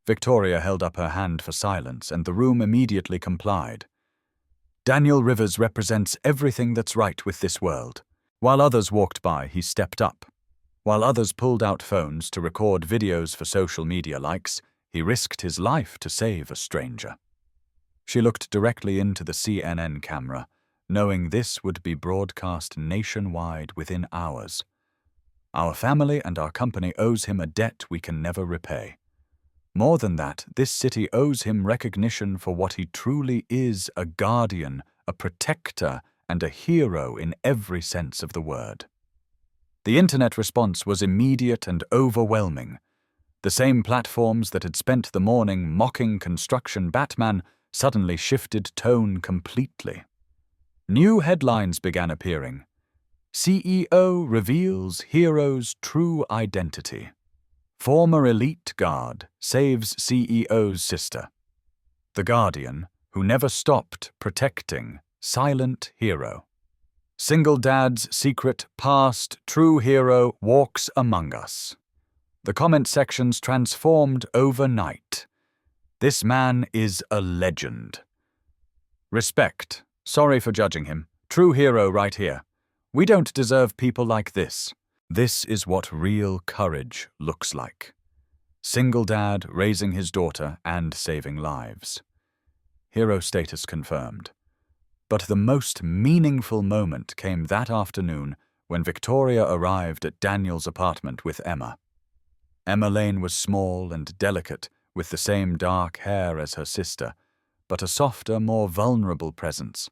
Victoria held up her hand for silence, and the room immediately complied. "Daniel Rivers represents everything that's right with this world." While others walked by, he stepped up. While others pulled out phones to record videos for social media likes, he risked his life to save a stranger. She looked directly into the CNN camera, knowing this would be broadcast nationwide within hours. "Our family and our company owes him a debt we can never repay. More than that, this city owes him recognition for what he truly is: a guardian, a protector, and a hero in every sense of the word." The internet response was immediate and overwhelming. The same platforms that had spent the morning mocking construction Batman suddenly shifted tone completely. New headlines began appearing. "CEO reveals hero's true identity. Former elite guard saves CEO's sister. The Guardian, who never stopped protecting, silent hero. Single dad's secret past, true hero walks among us." The comment sections transformed overnight. "This man is a legend. Respect. Sorry for judging him. True hero right here. We don't deserve people like this. This is what real courage looks like. Single dad raising his daughter and saving lives. Hero status confirmed." But the most meaningful moment came that afternoon when Victoria arrived at Daniel's apartment with Emma. Emma Lane was small and delicate, with the same dark hair as her sister, but a softer, more vulnerable presence.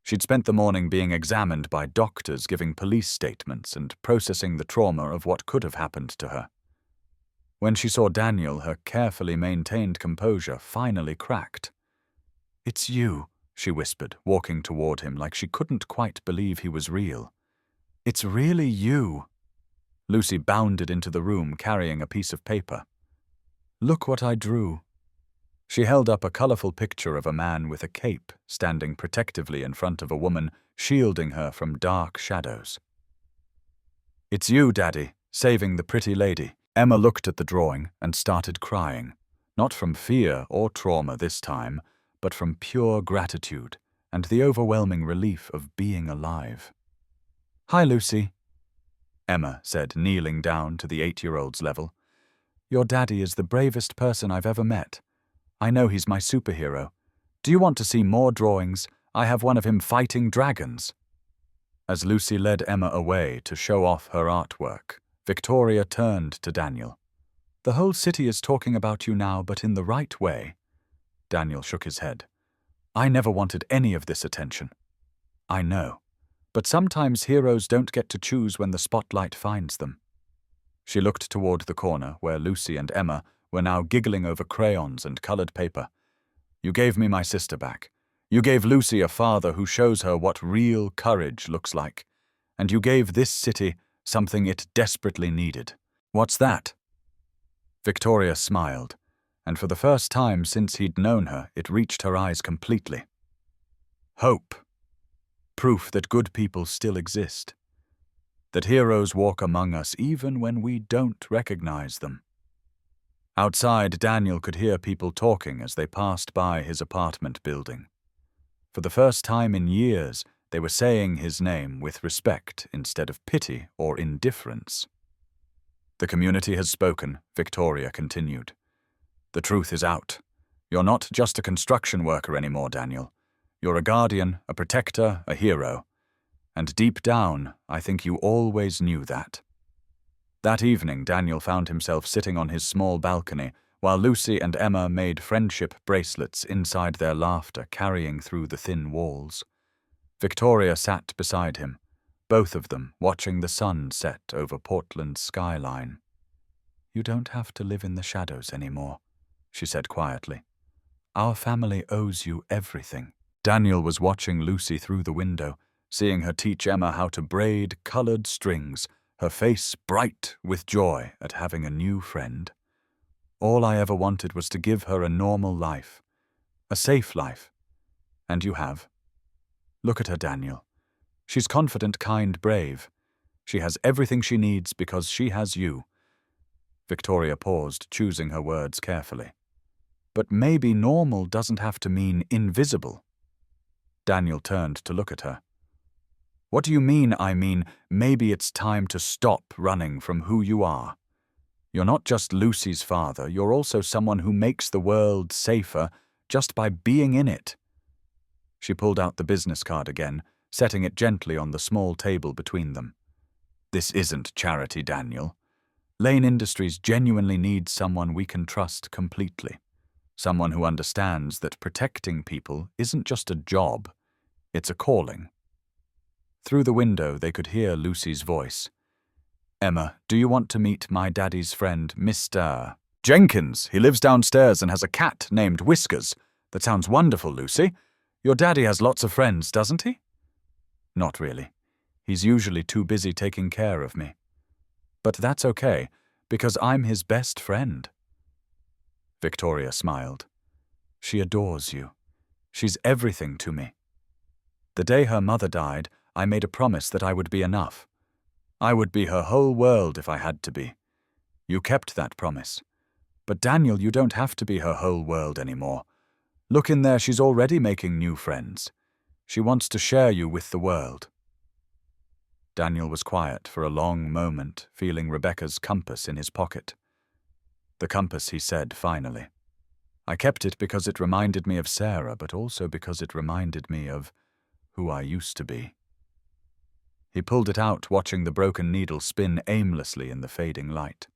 She'd spent the morning being examined by doctors, giving police statements and processing the trauma of what could have happened to her. When she saw Daniel, her carefully maintained composure finally cracked. "It's you," she whispered, walking toward him like she couldn't quite believe he was real. "It's really you." Lucy bounded into the room carrying a piece of paper. Look what I drew. She held up a colorful picture of a man with a cape standing protectively in front of a woman, shielding her from dark shadows. It's you, Daddy, saving the pretty lady. Emma looked at the drawing and started crying, not from fear or trauma this time, but from pure gratitude and the overwhelming relief of being alive. Hi, Lucy, Emma said, kneeling down to the 8-year-old's level. Your daddy is the bravest person I've ever met. I know he's my superhero. Do you want to see more drawings? I have one of him fighting dragons. As Lucy led Emma away to show off her artwork, Victoria turned to Daniel. The whole city is talking about you now, but in the right way. Daniel shook his head. I never wanted any of this attention. I know. But sometimes heroes don't get to choose when the spotlight finds them. She looked toward the corner where Lucy and Emma were now giggling over crayons and colored paper. You gave me my sister back. You gave Lucy a father who shows her what real courage looks like. And you gave this city something it desperately needed. What's that? Victoria smiled, and for the first time since he'd known her, it reached her eyes completely. Hope. Proof that good people still exist. That heroes walk among us even when we don't recognize them. Outside, Daniel could hear people talking as they passed by his apartment building. For the first time in years, they were saying his name with respect instead of pity or indifference. The community has spoken, Victoria continued. The truth is out. You're not just a construction worker anymore, Daniel. You're a guardian, a protector, a hero. And deep down, I think you always knew that. That evening, Daniel found himself sitting on his small balcony while Lucy and Emma made friendship bracelets inside their laughter carrying through the thin walls. Victoria sat beside him, both of them watching the sun set over Portland's skyline. You don't have to live in the shadows anymore, she said quietly. Our family owes you everything. Daniel was watching Lucy through the window, seeing her teach Emma how to braid colored strings, her face bright with joy at having a new friend. All I ever wanted was to give her a normal life, a safe life. And you have. Look at her, Daniel. She's confident, kind, brave. She has everything she needs because she has you. Victoria paused, choosing her words carefully. But maybe normal doesn't have to mean invisible. Daniel turned to look at her. What do you mean? I mean, maybe it's time to stop running from who you are. You're not just Lucy's father, you're also someone who makes the world safer just by being in it. She pulled out the business card again, setting it gently on the small table between them. This isn't charity, Daniel. Lane Industries genuinely needs someone we can trust completely. Someone who understands that protecting people isn't just a job, it's a calling. Through the window, they could hear Lucy's voice. Emma, do you want to meet my daddy's friend, Mr. Jenkins? He lives downstairs and has a cat named Whiskers. That sounds wonderful, Lucy. Your daddy has lots of friends, doesn't he? Not really. He's usually too busy taking care of me. But that's okay, because I'm his best friend. Victoria smiled. She adores you. She's everything to me. The day her mother died, I made a promise that I would be enough. I would be her whole world if I had to be. You kept that promise. But Daniel, you don't have to be her whole world anymore. Look in there, she's already making new friends. She wants to share you with the world. Daniel was quiet for a long moment, feeling Rebecca's compass in his pocket. The compass, he said finally. I kept it because it reminded me of Sarah, but also because it reminded me of who I used to be. He pulled it out, watching the broken needle spin aimlessly in the fading light.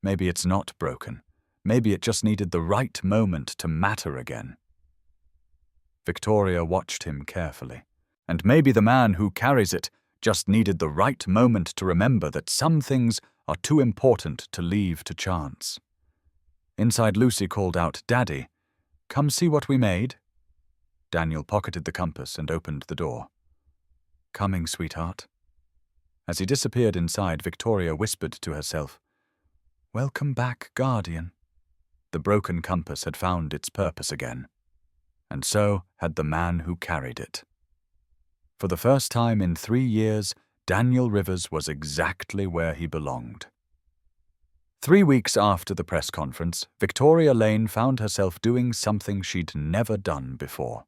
Maybe it's not broken. Maybe it just needed the right moment to matter again. Victoria watched him carefully. And maybe the man who carries it just needed the right moment to remember that some things are too important to leave to chance. Inside, Lucy called out, Daddy, come see what we made. Daniel pocketed the compass and opened the door. Coming, sweetheart. As he disappeared inside, Victoria whispered to herself, Welcome back, Guardian. The broken compass had found its purpose again, and so had the man who carried it. For the first time in 3 years, Daniel Rivers was exactly where he belonged. 3 weeks after the press conference, Victoria Lane found herself doing something she'd never done before.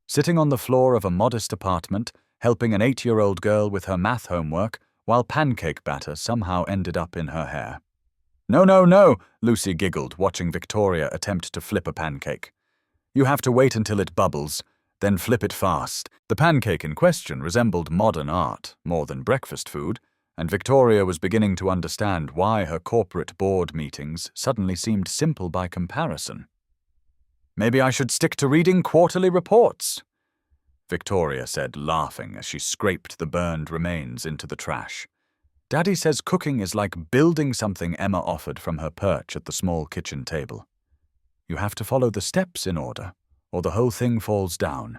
Sitting on the floor of a modest apartment, helping an 8-year-old girl with her math homework, while pancake batter somehow ended up in her hair. "No, no, no," Lucy giggled, watching Victoria attempt to flip a pancake. "You have to wait until it bubbles, then flip it fast." The pancake in question resembled modern art more than breakfast food, and Victoria was beginning to understand why her corporate board meetings suddenly seemed simple by comparison. "Maybe I should stick to reading quarterly reports," Victoria said, laughing as she scraped the burned remains into the trash. "Daddy says cooking is like building something," Emma offered from her perch at the small kitchen table. "You have to follow the steps in order, or the whole thing falls down."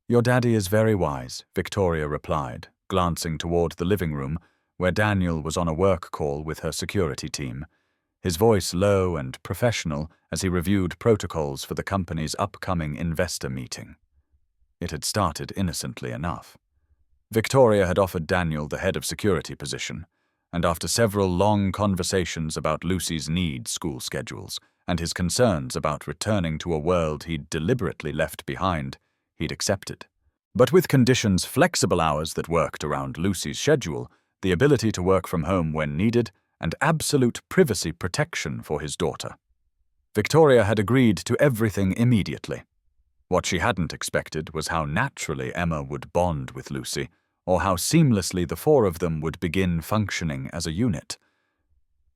"Your daddy is very wise," Victoria replied, glancing toward the living room, where Daniel was on a work call with her security team, his voice low and professional as he reviewed protocols for the company's upcoming investor meeting. It had started innocently enough. Victoria had offered Daniel the head of security position, and after several long conversations about Lucy's school schedules and his concerns about returning to a world he'd deliberately left behind, he'd accepted. But with conditions, flexible hours that worked around Lucy's schedule, the ability to work from home when needed, and absolute privacy protection for his daughter. Victoria had agreed to everything immediately. What she hadn't expected was how naturally Emma would bond with Lucy, or how seamlessly the four of them would begin functioning as a unit.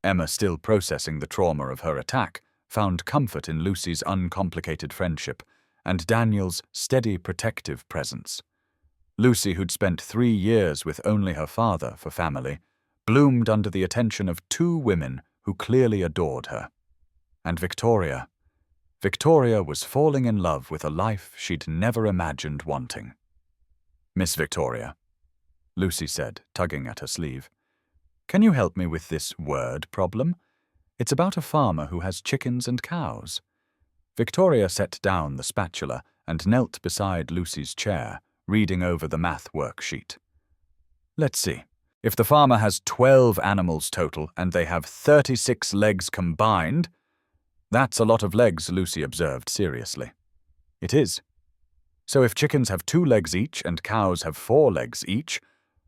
Emma, still processing the trauma of her attack, found comfort in Lucy's uncomplicated friendship and Daniel's steady protective presence. Lucy, who'd spent 3 years with only her father for family, bloomed under the attention of 2 women who clearly adored her. And Victoria was falling in love with a life she'd never imagined wanting. "Miss Victoria," Lucy said, tugging at her sleeve, "can you help me with this word problem? It's about a farmer who has chickens and cows." Victoria set down the spatula and knelt beside Lucy's chair, reading over the math worksheet. "Let's see. If the farmer has 12 animals total and they have 36 legs combined—" "That's a lot of legs," Lucy observed seriously. "It is. So if chickens have 2 legs each and cows have 4 legs each—"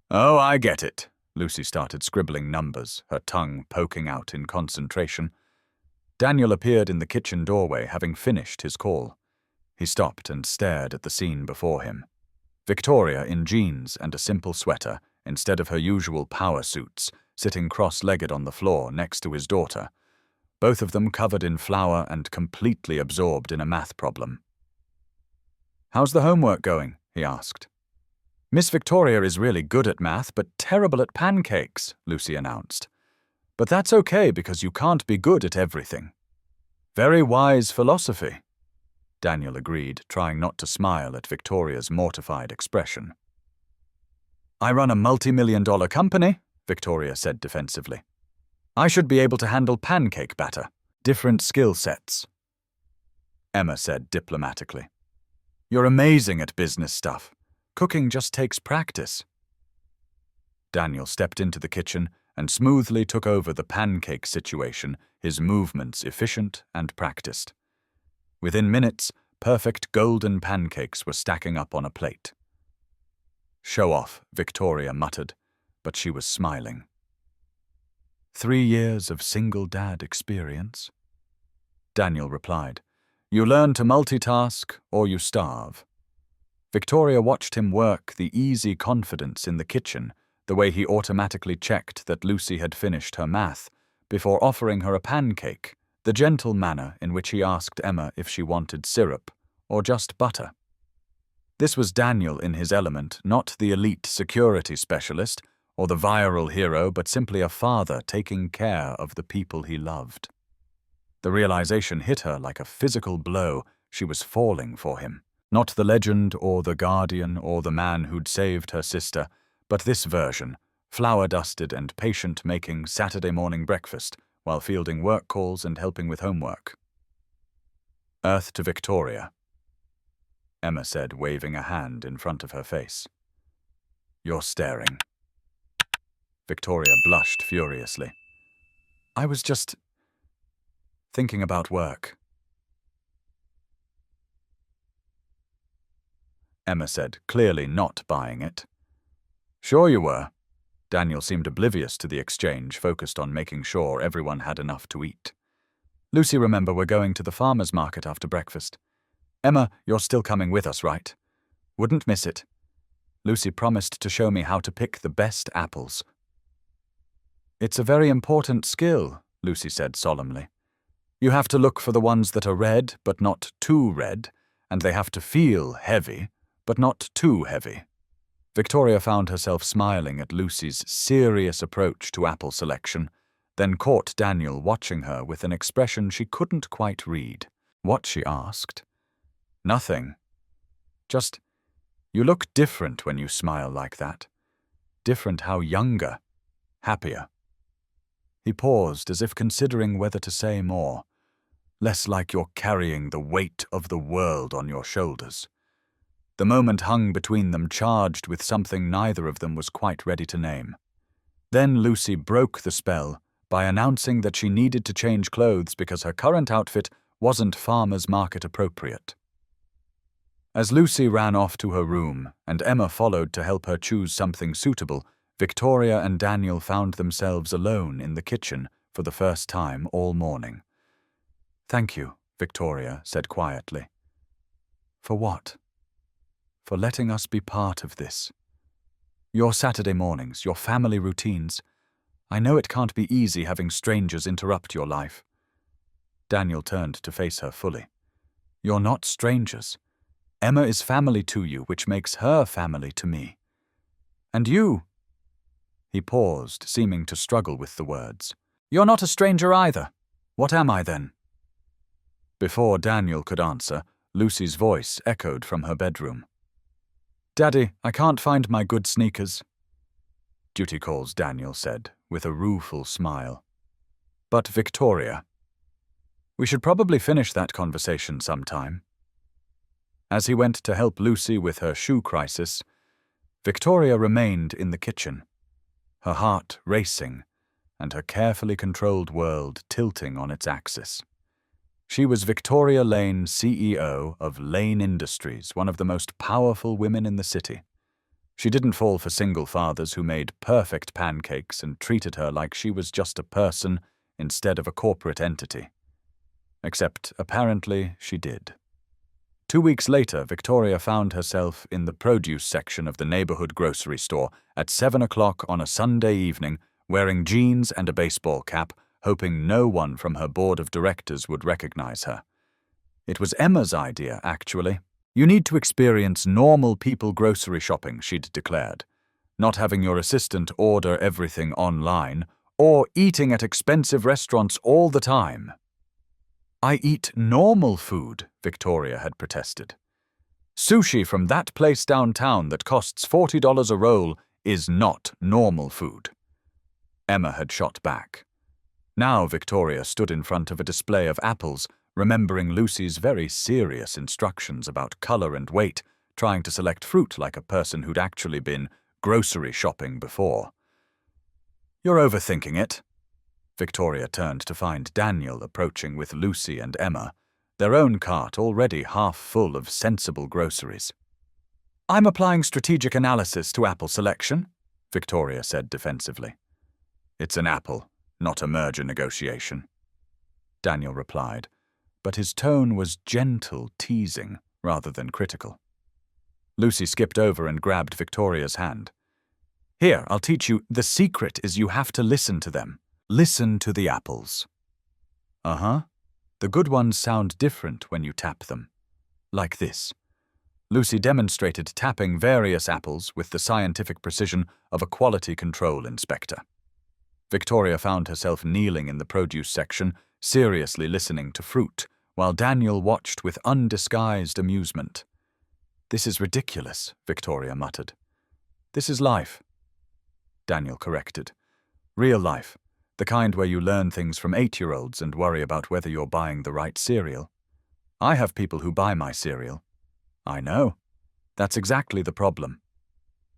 "Oh, I get it." Lucy started scribbling numbers, her tongue poking out in concentration. Daniel appeared in the kitchen doorway, having finished his call. He stopped and stared at the scene before him. Victoria, in jeans and a simple sweater, instead of her usual power suits, sitting cross-legged on the floor next to his daughter, both of them covered in flour and completely absorbed in a math problem. "How's the homework going?" he asked. "Miss Victoria is really good at math, but terrible at pancakes," Lucy announced. "But that's okay because you can't be good at everything." "Very wise philosophy," Daniel agreed, trying not to smile at Victoria's mortified expression. "I run a multi-million-dollar company," Victoria said defensively. "I should be able to handle pancake batter. Different skill sets." Emma said diplomatically, "You're amazing at business stuff. Cooking just takes practice." Daniel stepped into the kitchen and smoothly took over the pancake situation, his movements efficient and practiced. Within minutes, perfect golden pancakes were stacking up on a plate. "Show off," Victoria muttered, but she was smiling. 3 years of single dad experience?" Daniel replied. "You learn to multitask or you starve." Victoria watched him work the easy confidence in the kitchen, the way he automatically checked that Lucy had finished her math, before offering her a pancake, the gentle manner in which he asked Emma if she wanted syrup or just butter. This was Daniel in his element, not the elite security specialist or the viral hero, but simply a father taking care of the people he loved. The realization hit her like a physical blow. She was falling for him. Not the legend or the guardian or the man who'd saved her sister, but this version, flour-dusted and patient, making Saturday morning breakfast while fielding work calls and helping with homework. Earth to Victoria, Emma said, waving a hand in front of her face. You're staring. Victoria blushed furiously. I was just thinking about work. Emma said, clearly not buying it. Sure you were. Daniel seemed oblivious to the exchange, focused on making sure everyone had enough to eat. Lucy, remember, we're going to the farmer's market after breakfast. Emma, you're still coming with us, right? Wouldn't miss it. Lucy promised to show me how to pick the best apples. It's a very important skill, Lucy said solemnly. You have to look for the ones that are red, but not too red, and they have to feel heavy, but not too heavy. Victoria found herself smiling at Lucy's serious approach to apple selection, then caught Daniel watching her with an expression she couldn't quite read. What, she asked? Nothing. Just, you look different when you smile like that. Different how younger, happier. He paused as if considering whether to say more. Less like you're carrying the weight of the world on your shoulders. The moment hung between them, charged with something neither of them was quite ready to name. Then Lucy broke the spell by announcing that she needed to change clothes because her current outfit wasn't farmer's market appropriate. As Lucy ran off to her room and Emma followed to help her choose something suitable, Victoria and Daniel found themselves alone in the kitchen for the first time all morning. Thank you, Victoria said quietly. For what? For letting us be part of this. Your Saturday mornings, your family routines. I know it can't be easy having strangers interrupt your life. Daniel turned to face her fully. You're not strangers. Emma is family to you, which makes her family to me. And you? He paused, seeming to struggle with the words. You're not a stranger either. What am I then? Before Daniel could answer, Lucy's voice echoed from her bedroom. Daddy, I can't find my good sneakers. Duty calls, Daniel said, with a rueful smile. But Victoria, we should probably finish that conversation sometime. As he went to help Lucy with her shoe crisis, Victoria remained in the kitchen, her heart racing and her carefully controlled world tilting on its axis. She was Victoria Lane, CEO of Lane Industries, one of the most powerful women in the city. She didn't fall for single fathers who made perfect pancakes and treated her like she was just a person instead of a corporate entity. Except, apparently, she did. 2 weeks later, Victoria found herself in the produce section of the neighborhood grocery store at 7 o'clock on a Sunday evening, wearing jeans and a baseball cap, hoping no one from her board of directors would recognize her. It was Emma's idea, actually. You need to experience normal people grocery shopping, she'd declared. Not having your assistant order everything online, or eating at expensive restaurants all the time. I eat normal food, Victoria had protested. Sushi from that place downtown that costs $40 a roll is not normal food. Emma had shot back. Now Victoria stood in front of a display of apples, remembering Lucy's very serious instructions about color and weight, trying to select fruit like a person who'd actually been grocery shopping before. You're overthinking it. Victoria turned to find Daniel approaching with Lucy and Emma, their own cart already half full of sensible groceries. I'm applying strategic analysis to apple selection, Victoria said defensively. It's an apple, not a merger negotiation, Daniel replied, but his tone was gentle teasing rather than critical. Lucy skipped over and grabbed Victoria's hand. Here, I'll teach you. The secret is you have to listen to them. Listen to the apples. Uh-huh. The good ones sound different when you tap them. Like this. Lucy demonstrated tapping various apples with the scientific precision of a quality control inspector. Victoria found herself kneeling in the produce section, seriously listening to fruit, while Daniel watched with undisguised amusement. This is ridiculous, Victoria muttered. This is life. Daniel corrected. Real life, the kind where you learn things from 8-year-olds and worry about whether you're buying the right cereal. I have people who buy my cereal. I know. That's exactly the problem.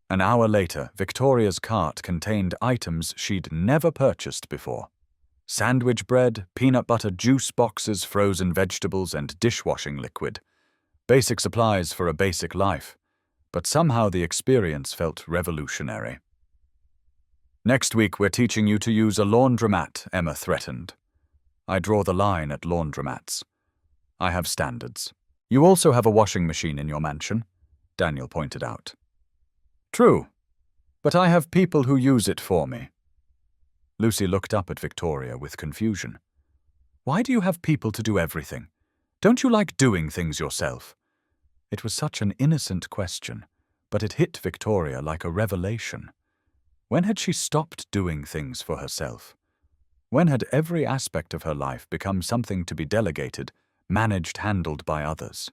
An hour later, Victoria's cart contained items she'd never purchased before. Sandwich bread, peanut butter juice boxes, frozen vegetables, and dishwashing liquid. Basic supplies for a basic life. But somehow the experience felt revolutionary. Next week we're teaching you to use a laundromat, Emma threatened. I draw the line at laundromats. I have standards. You also have a washing machine in your mansion, Daniel pointed out. True, but I have people who use it for me. Lucy looked up at Victoria with confusion. Why do you have people to do everything? Don't you like doing things yourself? It was such an innocent question, but it hit Victoria like a revelation. When had she stopped doing things for herself? When had every aspect of her life become something to be delegated, managed, handled by others?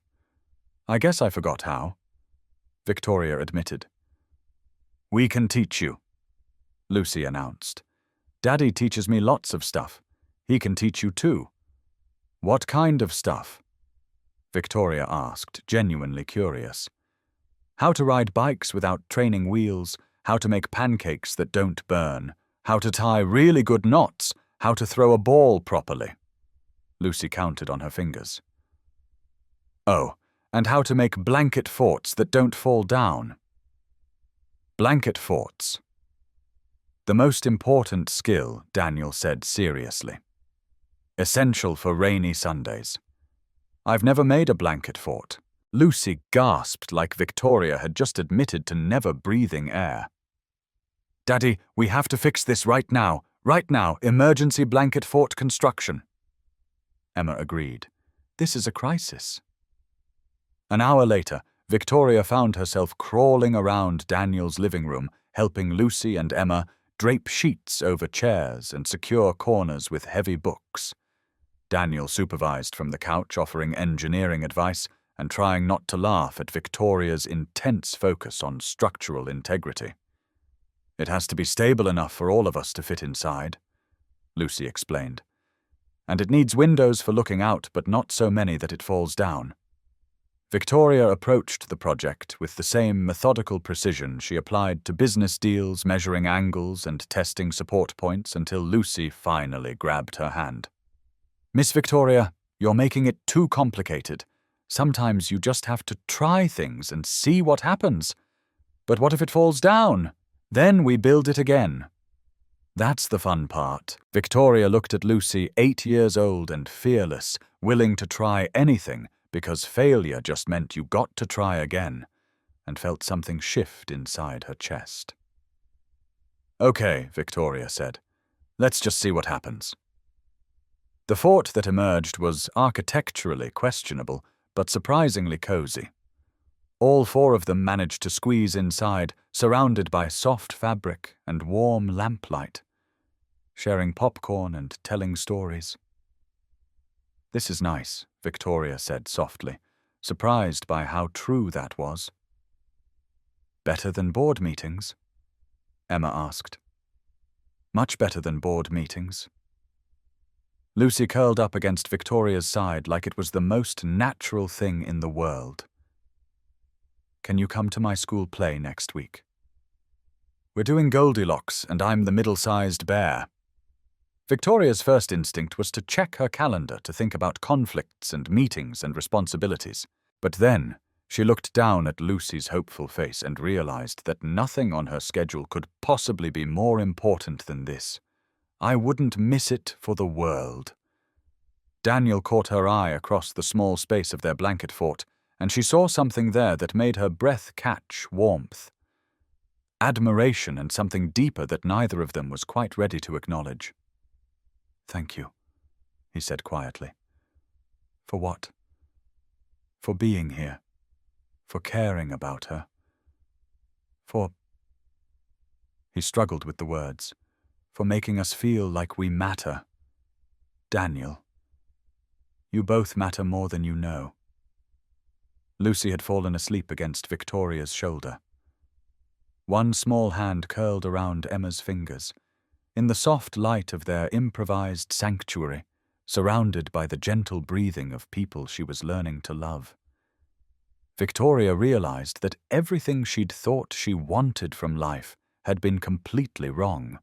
I guess I forgot how, Victoria admitted. We can teach you, Lucy announced. Daddy teaches me lots of stuff. He can teach you too. What kind of stuff? Victoria asked, genuinely curious. How to ride bikes without training wheels, how to make pancakes that don't burn, how to tie really good knots, how to throw a ball properly. Lucy counted on her fingers. Oh, and how to make blanket forts that don't fall down. Blanket forts. The most important skill, Daniel said seriously. Essential for rainy Sundays. I've never made a blanket fort. Lucy gasped like Victoria had just admitted to never breathing air. Daddy, we have to fix this right now, emergency blanket fort construction. Emma agreed. This is a crisis. An hour later, Victoria found herself crawling around Daniel's living room, helping Lucy and Emma drape sheets over chairs and secure corners with heavy books. Daniel supervised from the couch, offering engineering advice and trying not to laugh at Victoria's intense focus on structural integrity. It has to be stable enough for all of us to fit inside, Lucy explained. And it needs windows for looking out, but not so many that it falls down. Victoria approached the project with the same methodical precision she applied to business deals, measuring angles and testing support points until Lucy finally grabbed her hand. Miss Victoria, you're making it too complicated. Sometimes you just have to try things and see what happens. But what if it falls down? Then we build it again. That's the fun part. Victoria looked at Lucy, 8 years old and fearless, willing to try anything because failure just meant you got to try again, and felt something shift inside her chest. Okay, Victoria said. Let's just see what happens. The fort that emerged was architecturally questionable, but surprisingly cozy. All 4 of them managed to squeeze inside, surrounded by soft fabric and warm lamplight, sharing popcorn and telling stories. This is nice, Victoria said softly, surprised by how true that was. Better than board meetings? Emma asked. Much better than board meetings. Lucy curled up against Victoria's side like it was the most natural thing in the world. Can you come to my school play next week? We're doing Goldilocks, and I'm the middle-sized bear. Victoria's first instinct was to check her calendar to think about conflicts and meetings and responsibilities. But then she looked down at Lucy's hopeful face and realized that nothing on her schedule could possibly be more important than this. I wouldn't miss it for the world. Daniel caught her eye across the small space of their blanket fort, and she saw something there that made her breath catch warmth. Admiration and something deeper that neither of them was quite ready to acknowledge. Thank you, he said quietly. For what? For being here. For caring about her. For... He struggled with the words. For making us feel like we matter. Daniel. You both matter more than you know. Lucy had fallen asleep against Victoria's shoulder. One small hand curled around Emma's fingers. In the soft light of their improvised sanctuary, surrounded by the gentle breathing of people she was learning to love, Victoria realized that everything she'd thought she wanted from life had been completely wrong.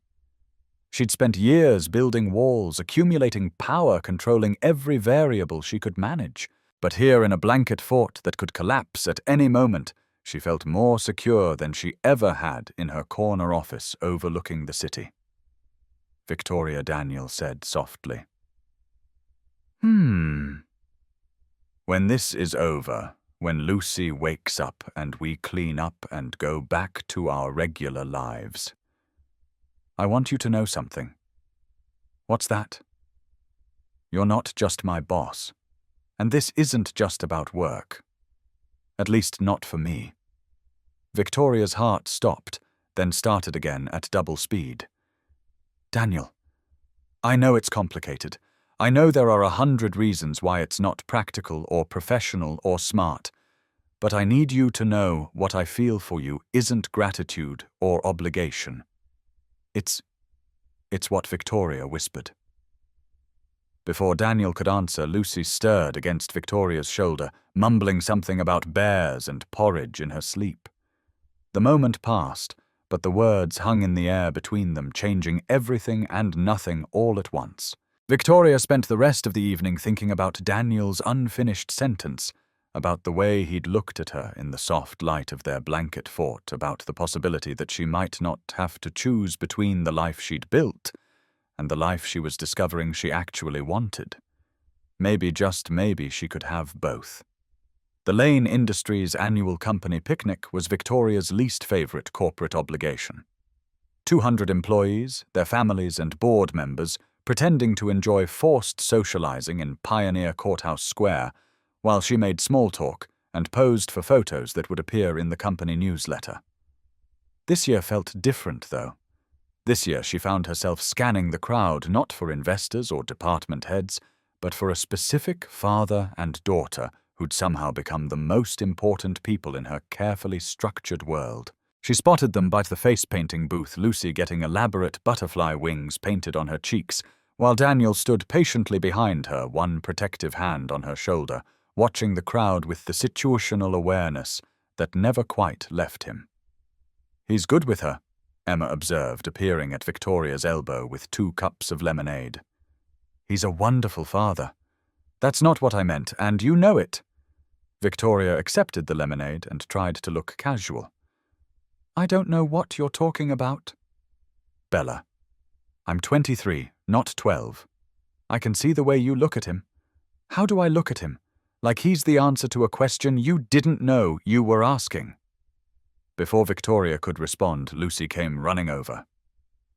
She'd spent years building walls, accumulating power, controlling every variable she could manage. But here in a blanket fort that could collapse at any moment, she felt more secure than she ever had in her corner office overlooking the city. Victoria Daniel said softly, When this is over, when Lucy wakes up and we clean up and go back to our regular lives, I want you to know something. What's that? You're not just my boss, and this isn't just about work. At least not for me. Victoria's heart stopped, then started again at double speed. Daniel, I know it's complicated. I know there are 100 reasons why it's not practical or professional or smart, but I need you to know what I feel for you isn't gratitude or obligation. It's what Victoria whispered. Before Daniel could answer, Lucy stirred against Victoria's shoulder, mumbling something about bears and porridge in her sleep. The moment passed, but the words hung in the air between them, changing everything and nothing all at once. Victoria spent the rest of the evening thinking about Daniel's unfinished sentence, about the way he'd looked at her in the soft light of their blanket fort, about the possibility that she might not have to choose between the life she'd built and the life she was discovering she actually wanted. Maybe, just maybe, she could have both. The Lane Industries annual company picnic was Victoria's least favorite corporate obligation. 200 employees, their families and board members, pretending to enjoy forced socializing in Pioneer Courthouse Square, while she made small talk and posed for photos that would appear in the company newsletter. This year felt different, though. This year she found herself scanning the crowd not for investors or department heads, but for a specific father and daughter who'd somehow become the most important people in her carefully structured world. She spotted them by the face-painting booth, Lucy getting elaborate butterfly wings painted on her cheeks, while Daniel stood patiently behind her, one protective hand on her shoulder, watching the crowd with the situational awareness that never quite left him. He's good with her, Emma observed, appearing at Victoria's elbow with 2 cups of lemonade. He's a wonderful father. That's not what I meant, and you know it. Victoria accepted the lemonade and tried to look casual. I don't know what you're talking about. Bella, I'm 23, not 12. I can see the way you look at him. How do I look at him? Like he's the answer to a question you didn't know you were asking. Before Victoria could respond, Lucy came running over.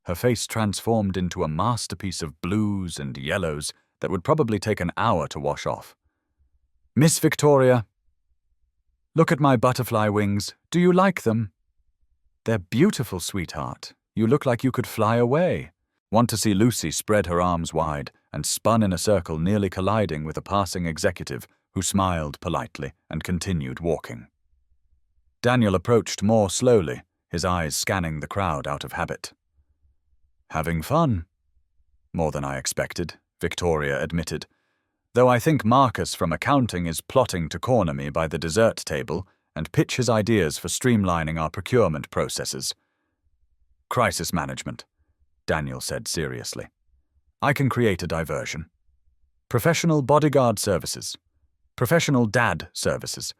Her face transformed into a masterpiece of blues and yellows that would probably take an hour to wash off. Miss Victoria, look at my butterfly wings. Do you like them? They're beautiful, sweetheart. You look like you could fly away. Want to see Lucy spread her arms wide and spun in a circle, nearly colliding with a passing executive who smiled politely and continued walking. Daniel approached more slowly, his eyes scanning the crowd out of habit. Having fun? More than I expected, Victoria admitted, though I think Marcus from accounting is plotting to corner me by the dessert table and pitch his ideas for streamlining our procurement processes. Crisis management, Daniel said seriously. I can create a diversion. Professional bodyguard services. Professional dad services.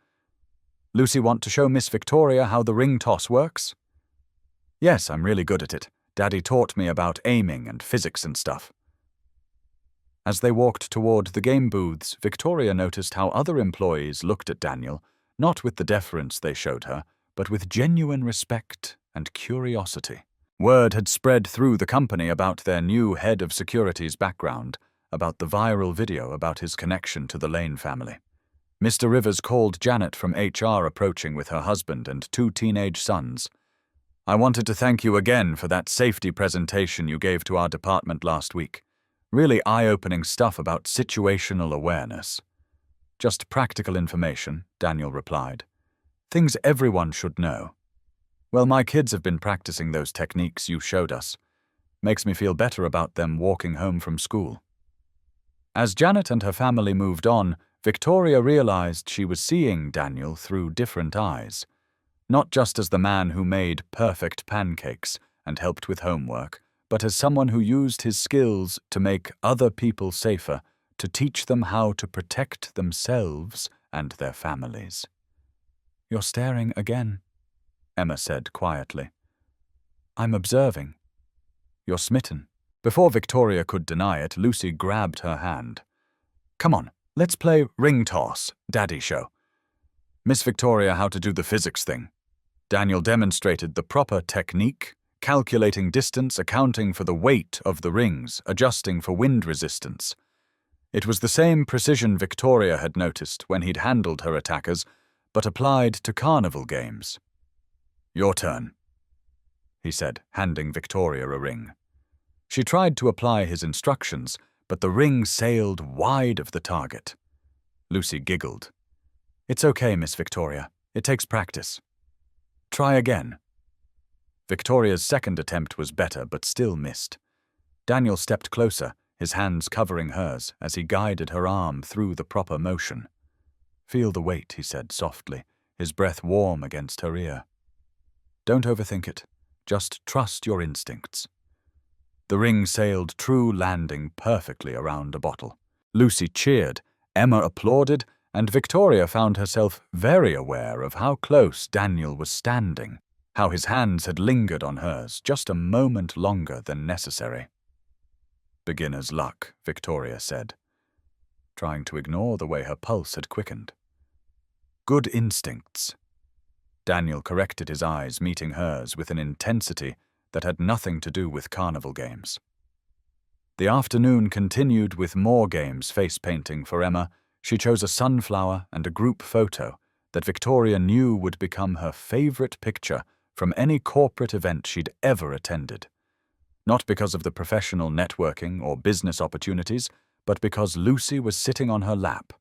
Lucy want to show Miss Victoria how the ring toss works? Yes, I'm really good at it. Daddy taught me about aiming and physics and stuff. As they walked toward the game booths, Victoria noticed how other employees looked at Daniel, not with the deference they showed her, but with genuine respect and curiosity. Word had spread through the company about their new head of security's background, about the viral video about his connection to the Lane family. Mr. Rivers called Janet from HR approaching with her husband and 2 teenage sons. I wanted to thank you again for that safety presentation you gave to our department last week. Really eye-opening stuff about situational awareness. Just practical information, Daniel replied. Things everyone should know. Well, my kids have been practicing those techniques you showed us. Makes me feel better about them walking home from school. As Janet and her family moved on, Victoria realized she was seeing Daniel through different eyes. Not just as the man who made perfect pancakes and helped with homework, but as someone who used his skills to make other people safer, to teach them how to protect themselves and their families. "You're staring again," Emma said quietly. "I'm observing. You're smitten." Before Victoria could deny it, Lucy grabbed her hand. "Come on, let's play ring toss, Daddy show. Miss Victoria how to do the physics thing." Daniel demonstrated the proper technique, calculating distance, accounting for the weight of the rings, adjusting for wind resistance. It was the same precision Victoria had noticed when he'd handled her attackers, but applied to carnival games. "Your turn," he said, handing Victoria a ring. She tried to apply his instructions, but the ring sailed wide of the target. Lucy giggled. "It's okay, Miss Victoria. It takes practice. Try again." Victoria's second attempt was better, but still missed. Daniel stepped closer, his hands covering hers, as he guided her arm through the proper motion. "Feel the weight," he said softly, his breath warm against her ear. "Don't overthink it. Just trust your instincts." The ring sailed true, landing perfectly around a bottle. Lucy cheered, Emma applauded, and Victoria found herself very aware of how close Daniel was standing, how his hands had lingered on hers just a moment longer than necessary. "Beginner's luck," Victoria said, trying to ignore the way her pulse had quickened. "Good instincts." Daniel corrected his eyes, meeting hers with an intensity that had nothing to do with carnival games. The afternoon continued with more games face-painting for Emma. She chose a sunflower and a group photo that Victoria knew would become her favorite picture from any corporate event she'd ever attended. Not because of the professional networking or business opportunities, but because Lucy was sitting on her lap.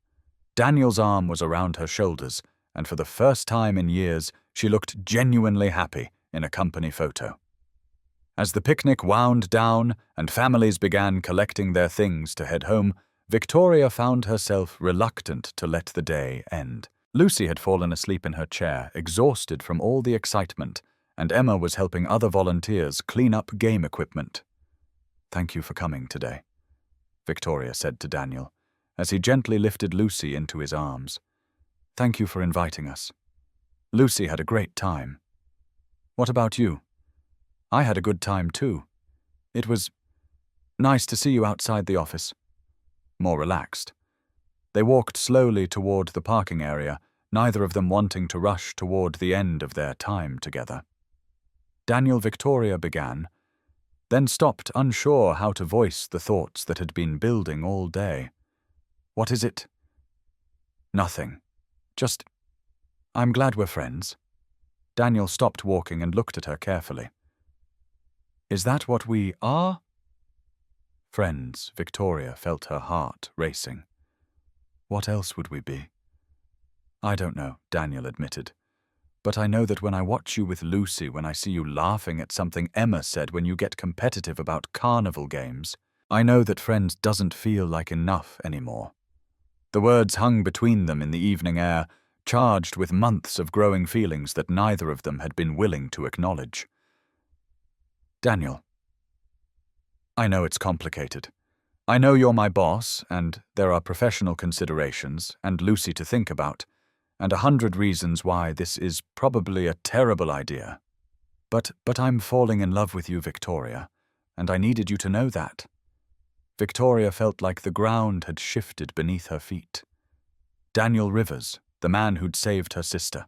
Daniel's arm was around her shoulders, and for the first time in years, she looked genuinely happy in a company photo. As the picnic wound down and families began collecting their things to head home, Victoria found herself reluctant to let the day end. Lucy had fallen asleep in her chair, exhausted from all the excitement, and Emma was helping other volunteers clean up game equipment. "Thank you for coming today," Victoria said to Daniel, as he gently lifted Lucy into his arms. "Thank you for inviting us. Lucy had a great time. What about you?" "I had a good time too. It was nice to see you outside the office." More relaxed. They walked slowly toward the parking area, neither of them wanting to rush toward the end of their time together. Victoria began, then stopped, unsure how to voice the thoughts that had been building all day. "What is it?" "Nothing. Just, I'm glad we're friends." Daniel stopped walking and looked at her carefully. "Is that what we are?" "Friends," Victoria felt her heart racing. "What else would we be?" "I don't know," Daniel admitted. "But I know that when I watch you with Lucy, when I see you laughing at something Emma said, when you get competitive about carnival games, I know that friends doesn't feel like enough anymore." The words hung between them in the evening air, charged with months of growing feelings that neither of them had been willing to acknowledge. "Daniel, I know it's complicated. I know you're my boss, and there are professional considerations, and Lucy to think about, and 100 reasons why this is probably a terrible idea. But I'm falling in love with you, Victoria, and I needed you to know that." Victoria felt like the ground had shifted beneath her feet. Daniel Rivers, the man who'd saved her sister,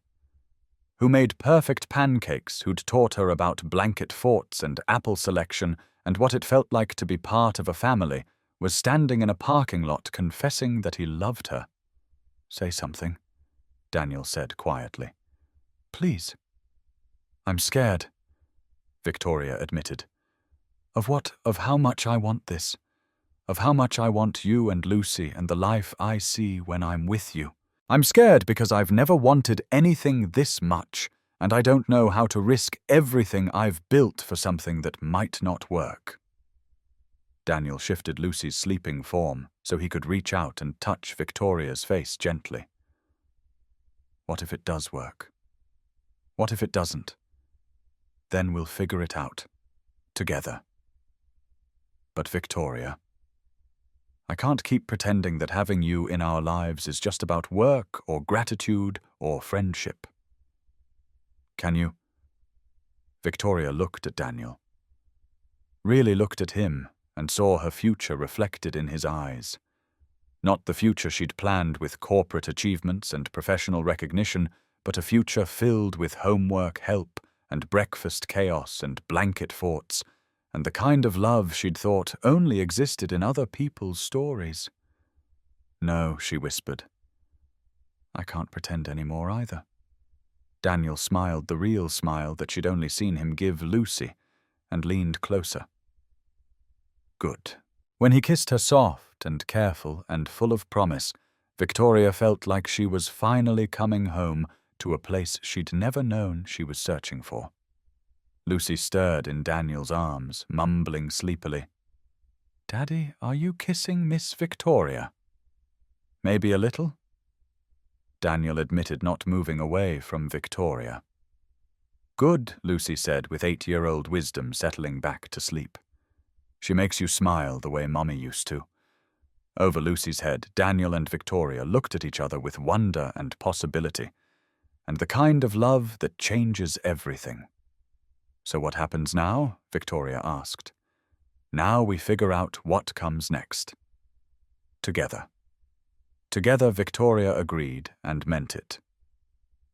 who made perfect pancakes, who'd taught her about blanket forts and apple selection and what it felt like to be part of a family, was standing in a parking lot confessing that he loved her. "Say something," Daniel said quietly. "Please." "I'm scared," Victoria admitted. Of how much I want this. Of how much I want you and Lucy and the life I see when I'm with you. I'm scared because I've never wanted anything this much, and I don't know how to risk everything I've built for something that might not work." Daniel shifted Lucy's sleeping form so he could reach out and touch Victoria's face gently. "What if it does work? What if it doesn't? Then we'll figure it out. Together." "But Victoria, I can't keep pretending that having you in our lives is just about work or gratitude or friendship." "Can you?" Victoria looked at Daniel. Really looked at him and saw her future reflected in his eyes. Not the future she'd planned with corporate achievements and professional recognition, but a future filled with homework help and breakfast chaos and blanket forts, and the kind of love she'd thought only existed in other people's stories. "No," she whispered. "I can't pretend anymore either." Daniel smiled the real smile that she'd only seen him give Lucy, and leaned closer. "Good." When he kissed her soft and careful and full of promise, Victoria felt like she was finally coming home to a place she'd never known she was searching for. Lucy stirred in Daniel's arms, mumbling sleepily, "Daddy, are you kissing Miss Victoria?" "Maybe a little." Daniel admitted not moving away from Victoria. "Good," Lucy said with 8-year-old wisdom, settling back to sleep. "She makes you smile the way Mummy used to." Over Lucy's head, Daniel and Victoria looked at each other with wonder and possibility, and the kind of love that changes everything. "So what happens now?" Victoria asked. "Now we figure out what comes next. Together." Together, Victoria agreed and meant it.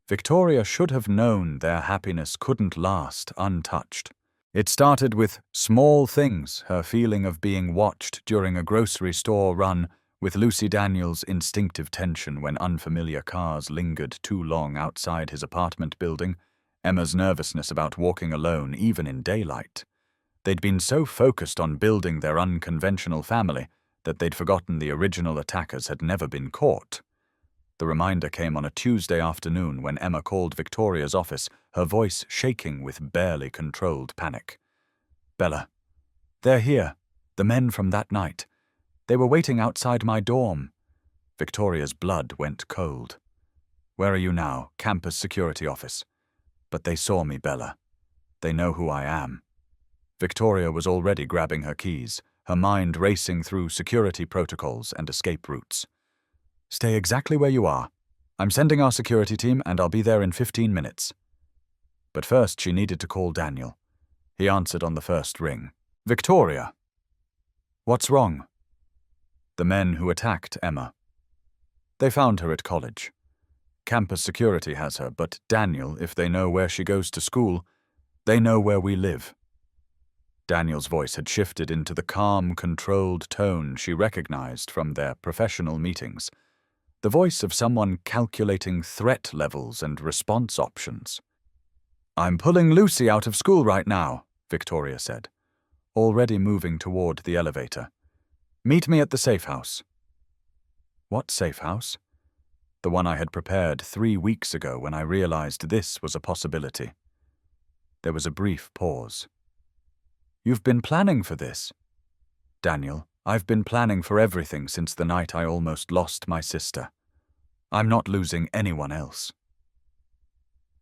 Victoria should have known their happiness couldn't last untouched. It started with small things, her feeling of being watched during a grocery store run, with Lucy Daniels' instinctive tension when unfamiliar cars lingered too long outside his apartment building, Emma's nervousness about walking alone even in daylight. They'd been so focused on building their unconventional family that they'd forgotten the original attackers had never been caught. The reminder came on a Tuesday afternoon when Emma called Victoria's office, her voice shaking with barely controlled panic. "Bella, they're here, the men from that night. They were waiting outside my dorm." Victoria's blood went cold. "Where are you now?" "Campus security office." "But they saw me, Bella. They know who I am." Victoria was already grabbing her keys, her mind racing through security protocols and escape routes. "Stay exactly where you are. I'm sending our security team and I'll be there in 15 minutes. But first she needed to call Daniel. He answered on the first ring. "Victoria." "What's wrong?" "The men who attacked Emma. They found her at college. Campus security has her, but Daniel, if they know where she goes to school, they know where we live." Daniel's voice had shifted into the calm, controlled tone she recognized from their professional meetings. The voice of someone calculating threat levels and response options. "I'm pulling Lucy out of school right now," Victoria said, already moving toward the elevator. "Meet me at the safe house." "What safe house?" "The one I had prepared 3 weeks ago when I realized this was a possibility." There was a brief pause. "You've been planning for this?" "Daniel, I've been planning for everything since the night I almost lost my sister. I'm not losing anyone else."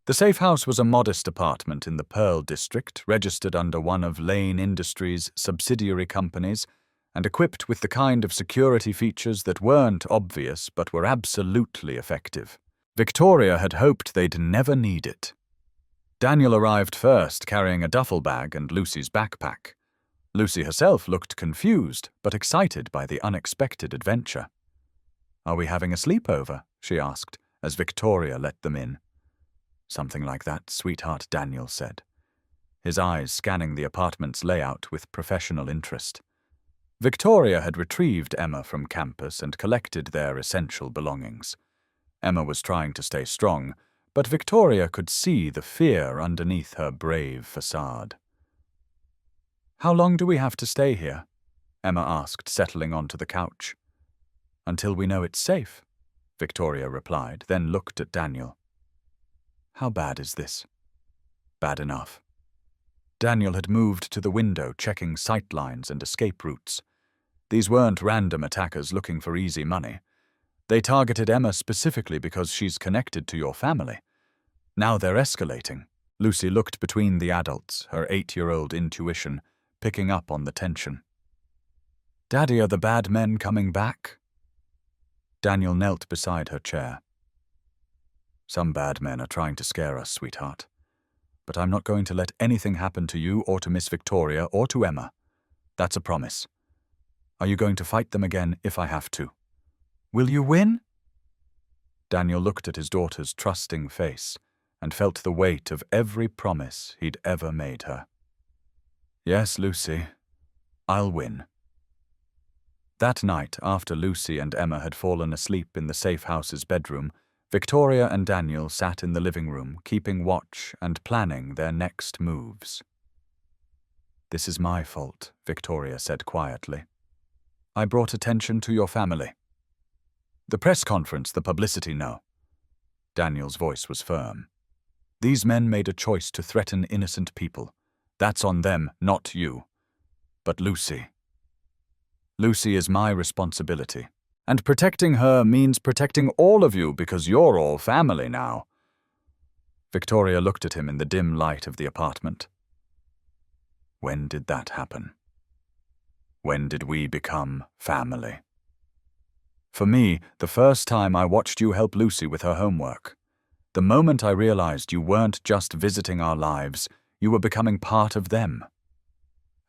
The safe house was a modest apartment in the Pearl District, registered under one of Lane Industries' subsidiary companies, and equipped with the kind of security features that weren't obvious but were absolutely effective. Victoria had hoped they'd never need it. Daniel arrived first, carrying a duffel bag and Lucy's backpack. Lucy herself looked confused, but excited by the unexpected adventure. "Are we having a sleepover?" she asked, as Victoria let them in. "Something like that, sweetheart," Daniel said, his eyes scanning the apartment's layout with professional interest. Victoria had retrieved Emma from campus and collected their essential belongings. Emma was trying to stay strong, but Victoria could see the fear underneath her brave facade. "How long do we have to stay here?" Emma asked, settling onto the couch. "Until we know it's safe," Victoria replied, then looked at Daniel. "How bad is this?" Bad enough. Daniel had moved to the window, checking sight lines and escape routes. These weren't random attackers looking for easy money. They targeted Emma specifically because she's connected to your family. Now they're escalating. Lucy looked between the adults, her 8-year-old intuition picking up on the tension. Daddy, are the bad men coming back? Daniel knelt beside her chair. Some bad men are trying to scare us, sweetheart. But I'm not going to let anything happen to you or to Miss Victoria or to Emma. That's a promise. Are you going to fight them again if I have to? Will you win? Daniel looked at his daughter's trusting face and felt the weight of every promise he'd ever made her. Yes, Lucy, I'll win. That night, after Lucy and Emma had fallen asleep in the safe house's bedroom, Victoria and Daniel sat in the living room, keeping watch and planning their next moves. This is my fault, Victoria said quietly. I brought attention to your family. The press conference, the publicity, no. Daniel's voice was firm. These men made a choice to threaten innocent people. That's on them, not you. But Lucy is my responsibility. And protecting her means protecting all of you because you're all family now. Victoria looked at him in the dim light of the apartment. When did that happen? When did we become family? For me, the first time I watched you help Lucy with her homework. The moment I realized you weren't just visiting our lives, you were becoming part of them.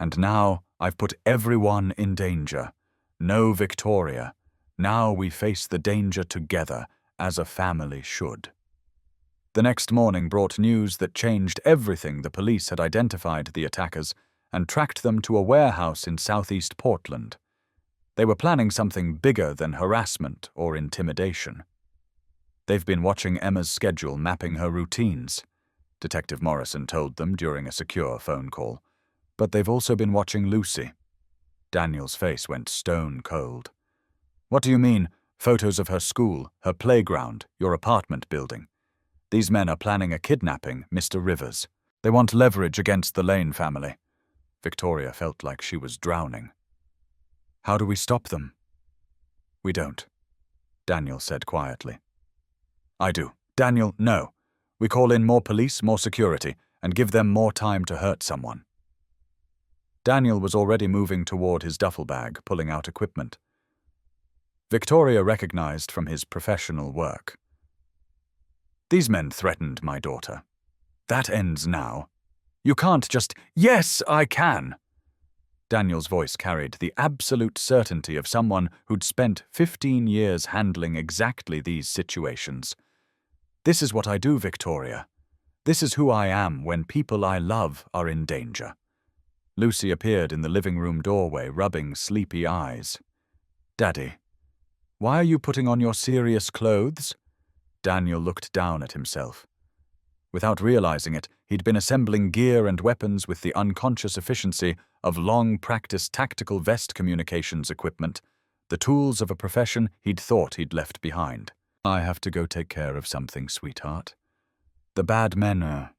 And now I've put everyone in danger. No, Victoria. Now we face the danger together, as a family should. The next morning brought news that changed everything. The police had identified the attackers and tracked them to a warehouse in southeast Portland. They were planning something bigger than harassment or intimidation. They've been watching Emma's schedule, mapping her routines, Detective Morrison told them during a secure phone call. But they've also been watching Lucy. Daniel's face went stone cold. What do you mean, photos of her school, her playground, your apartment building? These men are planning a kidnapping, Mr. Rivers. They want leverage against the Lane family. Victoria felt like she was drowning. How do we stop them? We don't, Daniel said quietly. I do. Daniel, no. We call in more police, more security, and give them more time to hurt someone. Daniel was already moving toward his duffel bag, pulling out equipment. Victoria recognized from his professional work. These men threatened my daughter. That ends now. You can't just, yes, I can. Daniel's voice carried the absolute certainty of someone who'd spent 15 years handling exactly these situations. This is what I do, Victoria. This is who I am when people I love are in danger. Lucy appeared in the living room doorway, rubbing sleepy eyes. Daddy, why are you putting on your serious clothes? Daniel looked down at himself. Without realizing it, he'd been assembling gear and weapons with the unconscious efficiency of long-practiced tactical vest communications equipment, the tools of a profession he'd thought he'd left behind. I have to go take care of something, sweetheart. The bad men are...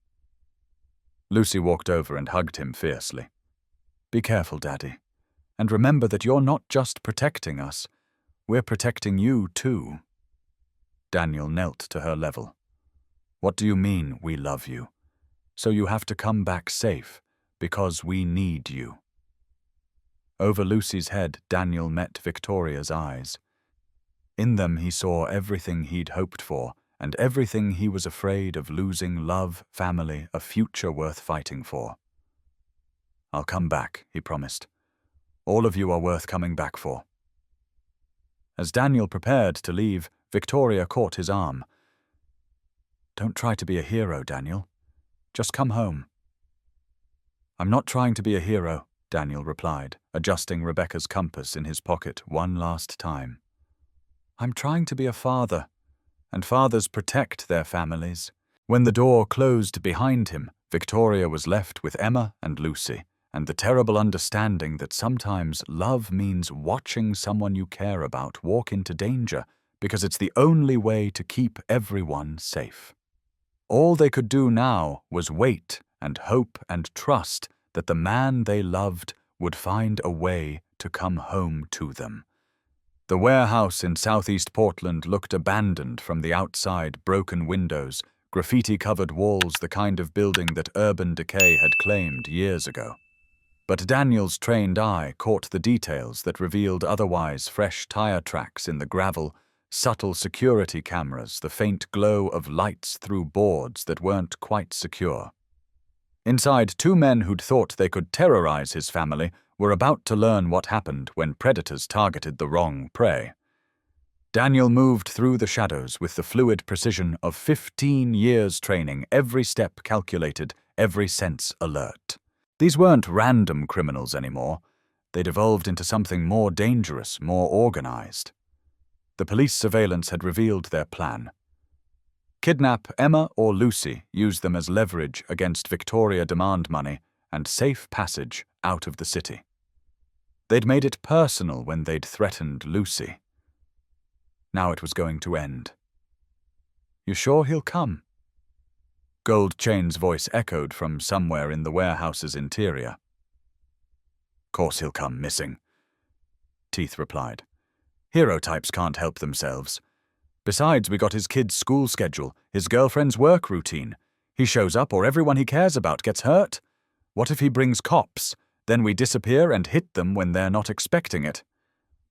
Lucy walked over and hugged him fiercely. Be careful, Daddy. And remember that you're not just protecting us. We're protecting you, too. Daniel knelt to her level. What do you mean, we love you? So you have to come back safe, because we need you. Over Lucy's head, Daniel met Victoria's eyes. In them he saw everything he'd hoped for, and everything he was afraid of losing: love, family, a future worth fighting for. I'll come back, he promised. All of you are worth coming back for. As Daniel prepared to leave, Victoria caught his arm. Don't try to be a hero, Daniel. Just come home. I'm not trying to be a hero, Daniel replied, adjusting Rebecca's compass in his pocket one last time. I'm trying to be a father, and fathers protect their families. When the door closed behind him, Victoria was left with Emma and Lucy, and the terrible understanding that sometimes love means watching someone you care about walk into danger because it's the only way to keep everyone safe. All they could do now was wait and hope and trust that the man they loved would find a way to come home to them. The warehouse in southeast Portland looked abandoned from the outside, broken windows, graffiti-covered walls, the kind of building that urban decay had claimed years ago. But Daniel's trained eye caught the details that revealed otherwise fresh tire tracks in the gravel, subtle security cameras, the faint glow of lights through boards that weren't quite secure. Inside, two men who'd thought they could terrorize his family were about to learn what happened when predators targeted the wrong prey. Daniel moved through the shadows with the fluid precision of 15 years training, every step calculated, every sense alert. These weren't random criminals anymore. They'd evolved into something more dangerous, more organized. The police surveillance had revealed their plan. Kidnap Emma or Lucy, use them as leverage against Victoria demand money and safe passage out of the city. They'd made it personal when they'd threatened Lucy. Now it was going to end. "You sure he'll come?" Gold Chain's voice echoed from somewhere in the warehouse's interior. "Course he'll come missing," Teeth replied. "Hero types can't help themselves. Besides, we got his kid's school schedule, his girlfriend's work routine. He shows up or everyone he cares about gets hurt. What if he brings cops? Then we disappear and hit them when they're not expecting it.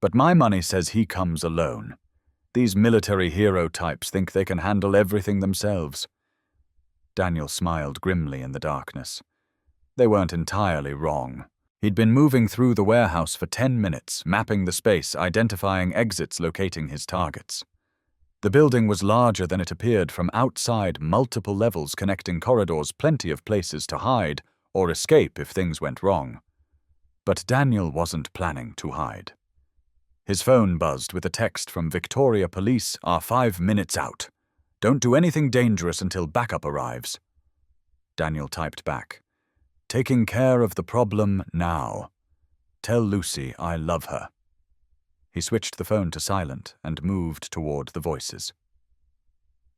But my money says he comes alone. These military hero types think they can handle everything themselves." Daniel smiled grimly in the darkness. They weren't entirely wrong. He'd been moving through the warehouse for 10 minutes, mapping the space, identifying exits, locating his targets. The building was larger than it appeared from outside, multiple levels connecting corridors, plenty of places to hide or escape if things went wrong. But Daniel wasn't planning to hide. His phone buzzed with a text from Victoria Police, "Are 5 minutes out. Don't do anything dangerous until backup arrives." Daniel typed back, "Taking care of the problem now. Tell Lucy I love her." He switched the phone to silent and moved toward the voices.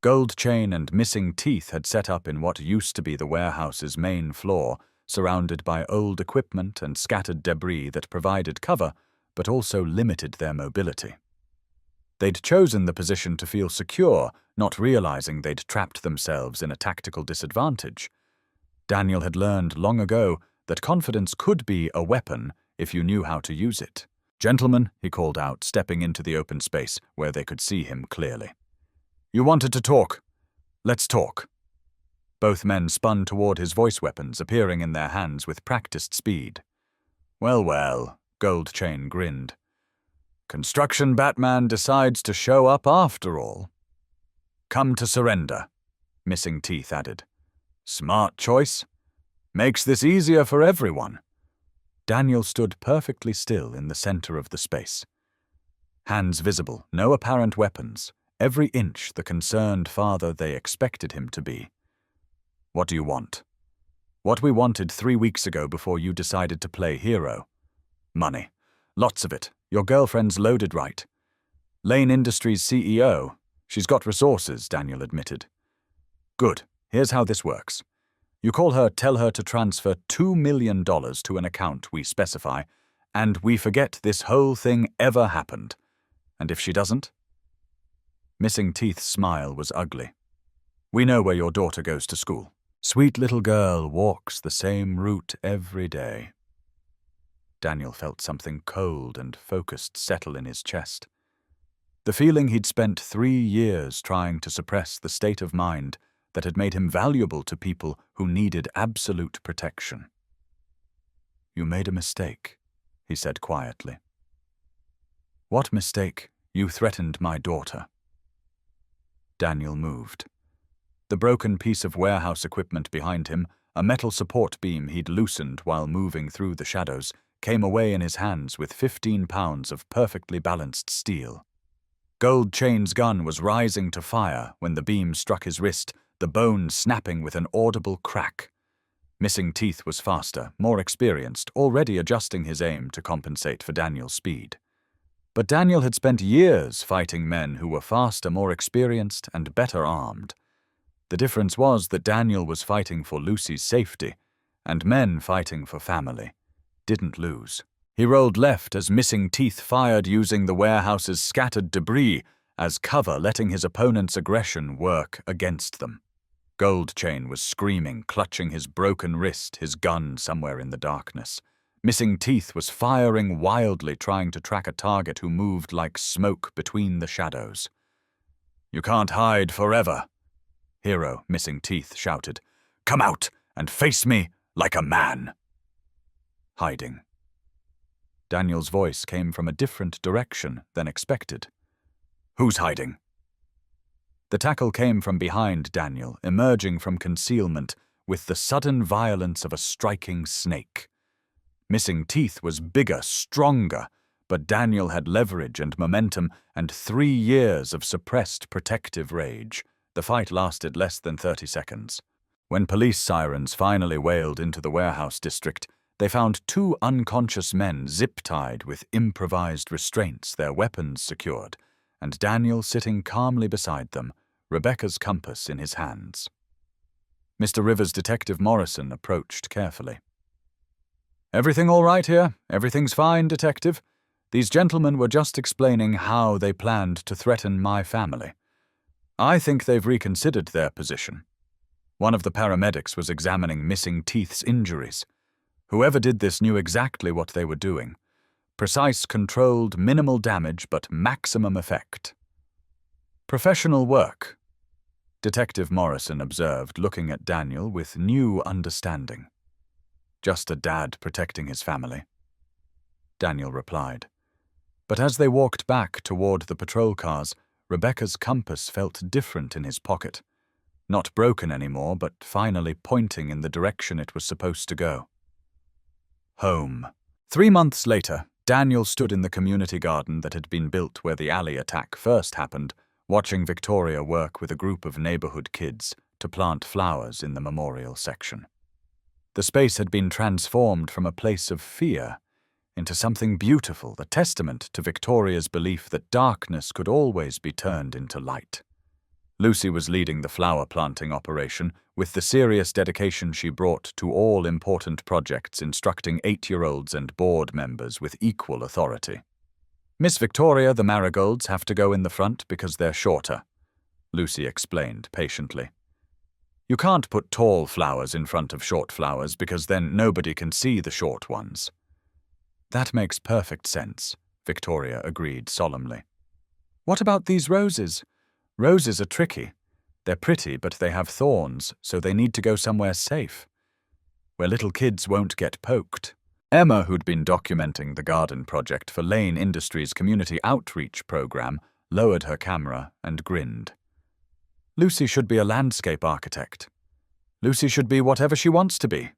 Gold Chain and Missing Teeth had set up in what used to be the warehouse's main floor, surrounded by old equipment and scattered debris that provided cover, but also limited their mobility. They'd chosen the position to feel secure, not realizing they'd trapped themselves in a tactical disadvantage. Daniel had learned long ago that confidence could be a weapon if you knew how to use it. "Gentlemen," he called out, stepping into the open space where they could see him clearly. "You wanted to talk. Let's talk." Both men spun toward his voice weapons, appearing in their hands with practiced speed. "Well, well," Gold Chain grinned. "Construction Batman decides to show up after all." "Come to surrender," Missing Teeth added. "Smart choice. Makes this easier for everyone." Daniel stood perfectly still in the center of the space. Hands visible, no apparent weapons, every inch the concerned father they expected him to be. "What do you want?" "What we wanted 3 weeks ago before you decided to play hero. Money. Lots of it. Your girlfriend's loaded right. Lane Industries CEO. She's got resources," Daniel admitted. "Good. Here's how this works. You call her, tell her to transfer $2 million to an account we specify, and we forget this whole thing ever happened. And if she doesn't?" Missing Teeth's smile was ugly. "We know where your daughter goes to school. Sweet little girl walks the same route every day." Daniel felt something cold and focused settle in his chest. The feeling he'd spent 3 years trying to suppress, the state of mind that had made him valuable to people who needed absolute protection. "You made a mistake," he said quietly. "What mistake? You threatened my daughter." Daniel moved. The broken piece of warehouse equipment behind him, a metal support beam he'd loosened while moving through the shadows, came away in his hands with 15 pounds of perfectly balanced steel. Gold Chain's gun was rising to fire when the beam struck his wrist, the bone snapping with an audible crack. Missing Teeth was faster, more experienced, already adjusting his aim to compensate for Daniel's speed. But Daniel had spent years fighting men who were faster, more experienced, and better armed. The difference was that Daniel was fighting for Lucy's safety, and men fighting for family didn't lose. He rolled left as missing teeth fired using the warehouse's scattered debris as cover, letting his opponent's aggression work against them. Gold Chain was screaming, clutching his broken wrist, his gun somewhere in the darkness. Missing Teeth was firing wildly, trying to track a target who moved like smoke between the shadows. "You can't hide forever," Hero, Missing Teeth, shouted. "Come out and face me like a man." Hiding. Daniel's voice came from a different direction than expected. "Who's hiding?" The tackle came from behind Daniel, emerging from concealment with the sudden violence of a striking snake. Missing Teeth was bigger, stronger, but Daniel had leverage and momentum and 3 years of suppressed protective rage. The fight lasted less than 30 seconds. When police sirens finally wailed into the warehouse district, they found 2 unconscious men zip-tied with improvised restraints, their weapons secured, and Daniel sitting calmly beside them, Rebecca's compass in his hands. Mr. Rivers' Detective Morrison approached carefully. "Everything all right here? Everything's fine, Detective. These gentlemen were just explaining how they planned to threaten my family. I think they've reconsidered their position." One of the paramedics was examining Missing Teeth's injuries. Whoever did this knew exactly what they were doing. Precise, controlled, minimal damage, but maximum effect. "Professional work," Detective Morrison observed, looking at Daniel with new understanding. "Just a dad protecting his family," Daniel replied. But as they walked back toward the patrol cars, Rebecca's compass felt different in his pocket. Not broken anymore, but finally pointing in the direction it was supposed to go. Home. 3 months later, Daniel stood in the community garden that had been built where the alley attack first happened, watching Victoria work with a group of neighborhood kids to plant flowers in the memorial section. The space had been transformed from a place of fear into something beautiful, a testament to Victoria's belief that darkness could always be turned into light. Lucy was leading the flower planting operation with the serious dedication she brought to all important projects, instructing 8-year-olds and board members with equal authority. "Miss Victoria, the marigolds have to go in the front because they're shorter," Lucy explained patiently. "You can't put tall flowers in front of short flowers because then nobody can see the short ones." "That makes perfect sense," Victoria agreed solemnly. "What about these roses? Roses are tricky. They're pretty, but they have thorns, so they need to go somewhere safe, where little kids won't get poked." Emma, who'd been documenting the garden project for Lane Industries' community outreach program, lowered her camera and grinned. "Lucy should be a landscape architect. Lucy should be whatever she wants to be,"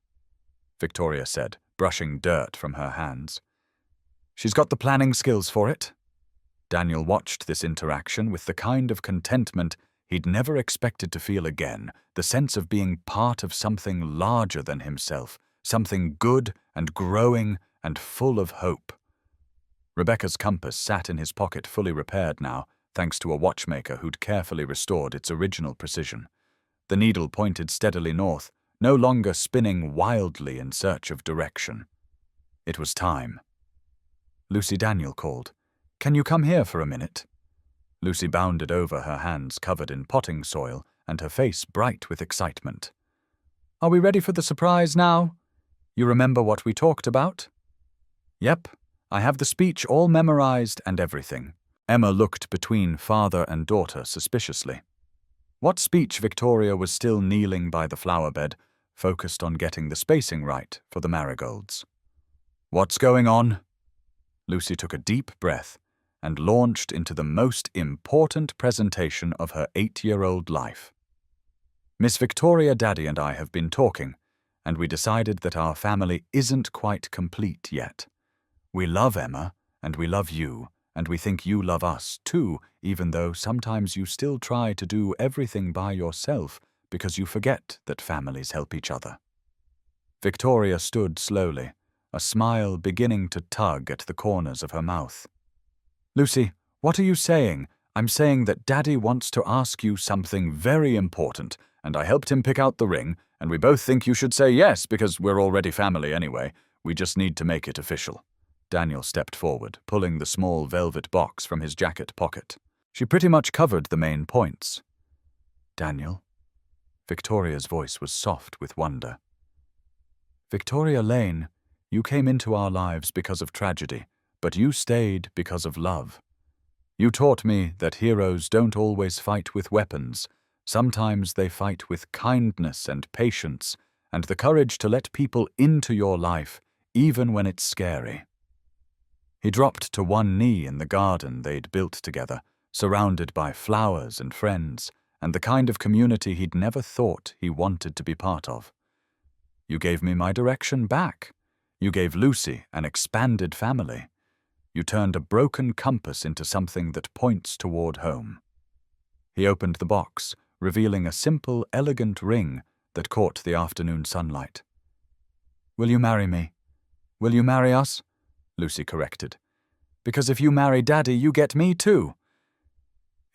Victoria said, brushing dirt from her hands. "She's got the planning skills for it." Daniel watched this interaction with the kind of contentment he'd never expected to feel again, the sense of being part of something larger than himself, something good and growing and full of hope. Rebecca's compass sat in his pocket, fully repaired now, thanks to a watchmaker who'd carefully restored its original precision. The needle pointed steadily north, no longer spinning wildly in search of direction. It was time. "Lucy," Daniel called. "Can you come here for a minute?" Lucy bounded over, her hands covered in potting soil and her face bright with excitement. "Are we ready for the surprise now? You remember what we talked about?" "Yep, I have the speech all memorized and everything." Emma looked between father and daughter suspiciously. "What speech?" Victoria was still kneeling by the flower bed, focused on getting the spacing right for the marigolds. "What's going on?" Lucy took a deep breath and launched into the most important presentation of her 8-year-old life. "Miss Victoria, Daddy and I have been talking, and we decided that our family isn't quite complete yet. We love Emma, and we love you, and we think you love us too, even though sometimes you still try to do everything by yourself because you forget that families help each other." Victoria stood slowly, a smile beginning to tug at the corners of her mouth. "Lucy, what are you saying?" "I'm saying that Daddy wants to ask you something very important, and I helped him pick out the ring, and we both think you should say yes because we're already family anyway. We just need to make it official." Daniel stepped forward, pulling the small velvet box from his jacket pocket. She pretty much covered the main points. "Daniel?" Victoria's voice was soft with wonder. "Victoria Lane, you came into our lives because of tragedy, but you stayed because of love. You taught me that heroes don't always fight with weapons. Sometimes they fight with kindness and patience, and the courage to let people into your life, even when it's scary." He dropped to one knee in the garden they'd built together, surrounded by flowers and friends, and the kind of community he'd never thought he wanted to be part of. "You gave me my direction back. You gave Lucy an expanded family. You turned a broken compass into something that points toward home." He opened the box, revealing a simple, elegant ring that caught the afternoon sunlight. "Will you marry me? Will you marry us?" Lucy corrected. "Because if you marry Daddy, you get me too."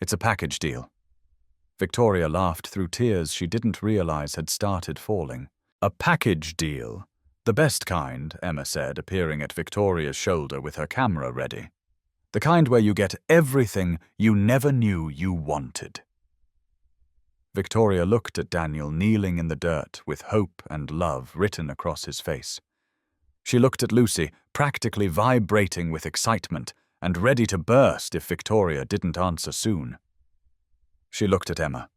"It's a package deal." Victoria laughed through tears she didn't realize had started falling. "A package deal. The best kind," Emma said, appearing at Victoria's shoulder with her camera ready. "The kind where you get everything you never knew you wanted." Victoria looked at Daniel kneeling in the dirt with hope and love written across his face. She looked at Lucy, practically vibrating with excitement and ready to burst if Victoria didn't answer soon. She looked at Emma,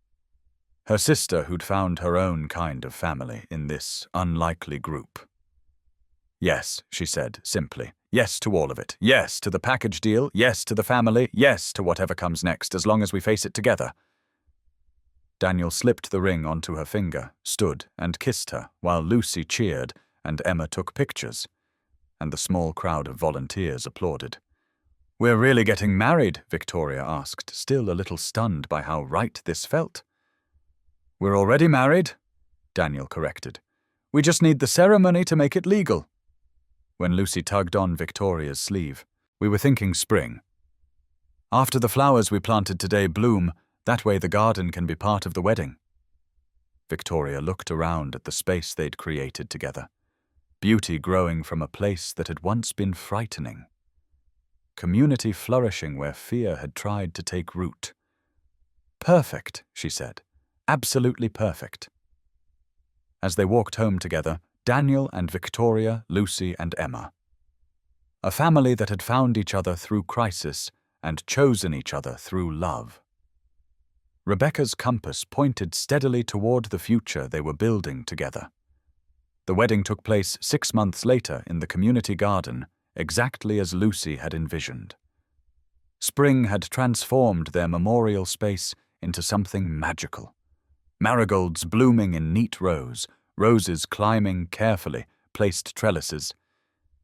her sister who'd found her own kind of family in this unlikely group. "Yes," she said simply. "Yes to all of it. Yes to the package deal. Yes to the family. Yes to whatever comes next, as long as we face it together." Daniel slipped the ring onto her finger, stood and kissed her, while Lucy cheered and Emma took pictures, and the small crowd of volunteers applauded. "We're really getting married?" Victoria asked, still a little stunned by how right this felt. "We're already married," Daniel corrected. "We just need the ceremony to make it legal." When Lucy tugged on Victoria's sleeve, "We were thinking spring. After the flowers we planted today bloom, that way the garden can be part of the wedding." Victoria looked around at the space they'd created together. Beauty growing from a place that had once been frightening. Community flourishing where fear had tried to take root. "Perfect," she said. "Absolutely perfect." As they walked home together, Daniel and Victoria, Lucy and Emma. A family that had found each other through crisis and chosen each other through love. Rebecca's compass pointed steadily toward the future they were building together. The wedding took place 6 months later in the community garden, exactly as Lucy had envisioned. Spring had transformed their memorial space into something magical. Marigolds blooming in neat rows, roses climbing carefully placed trellises,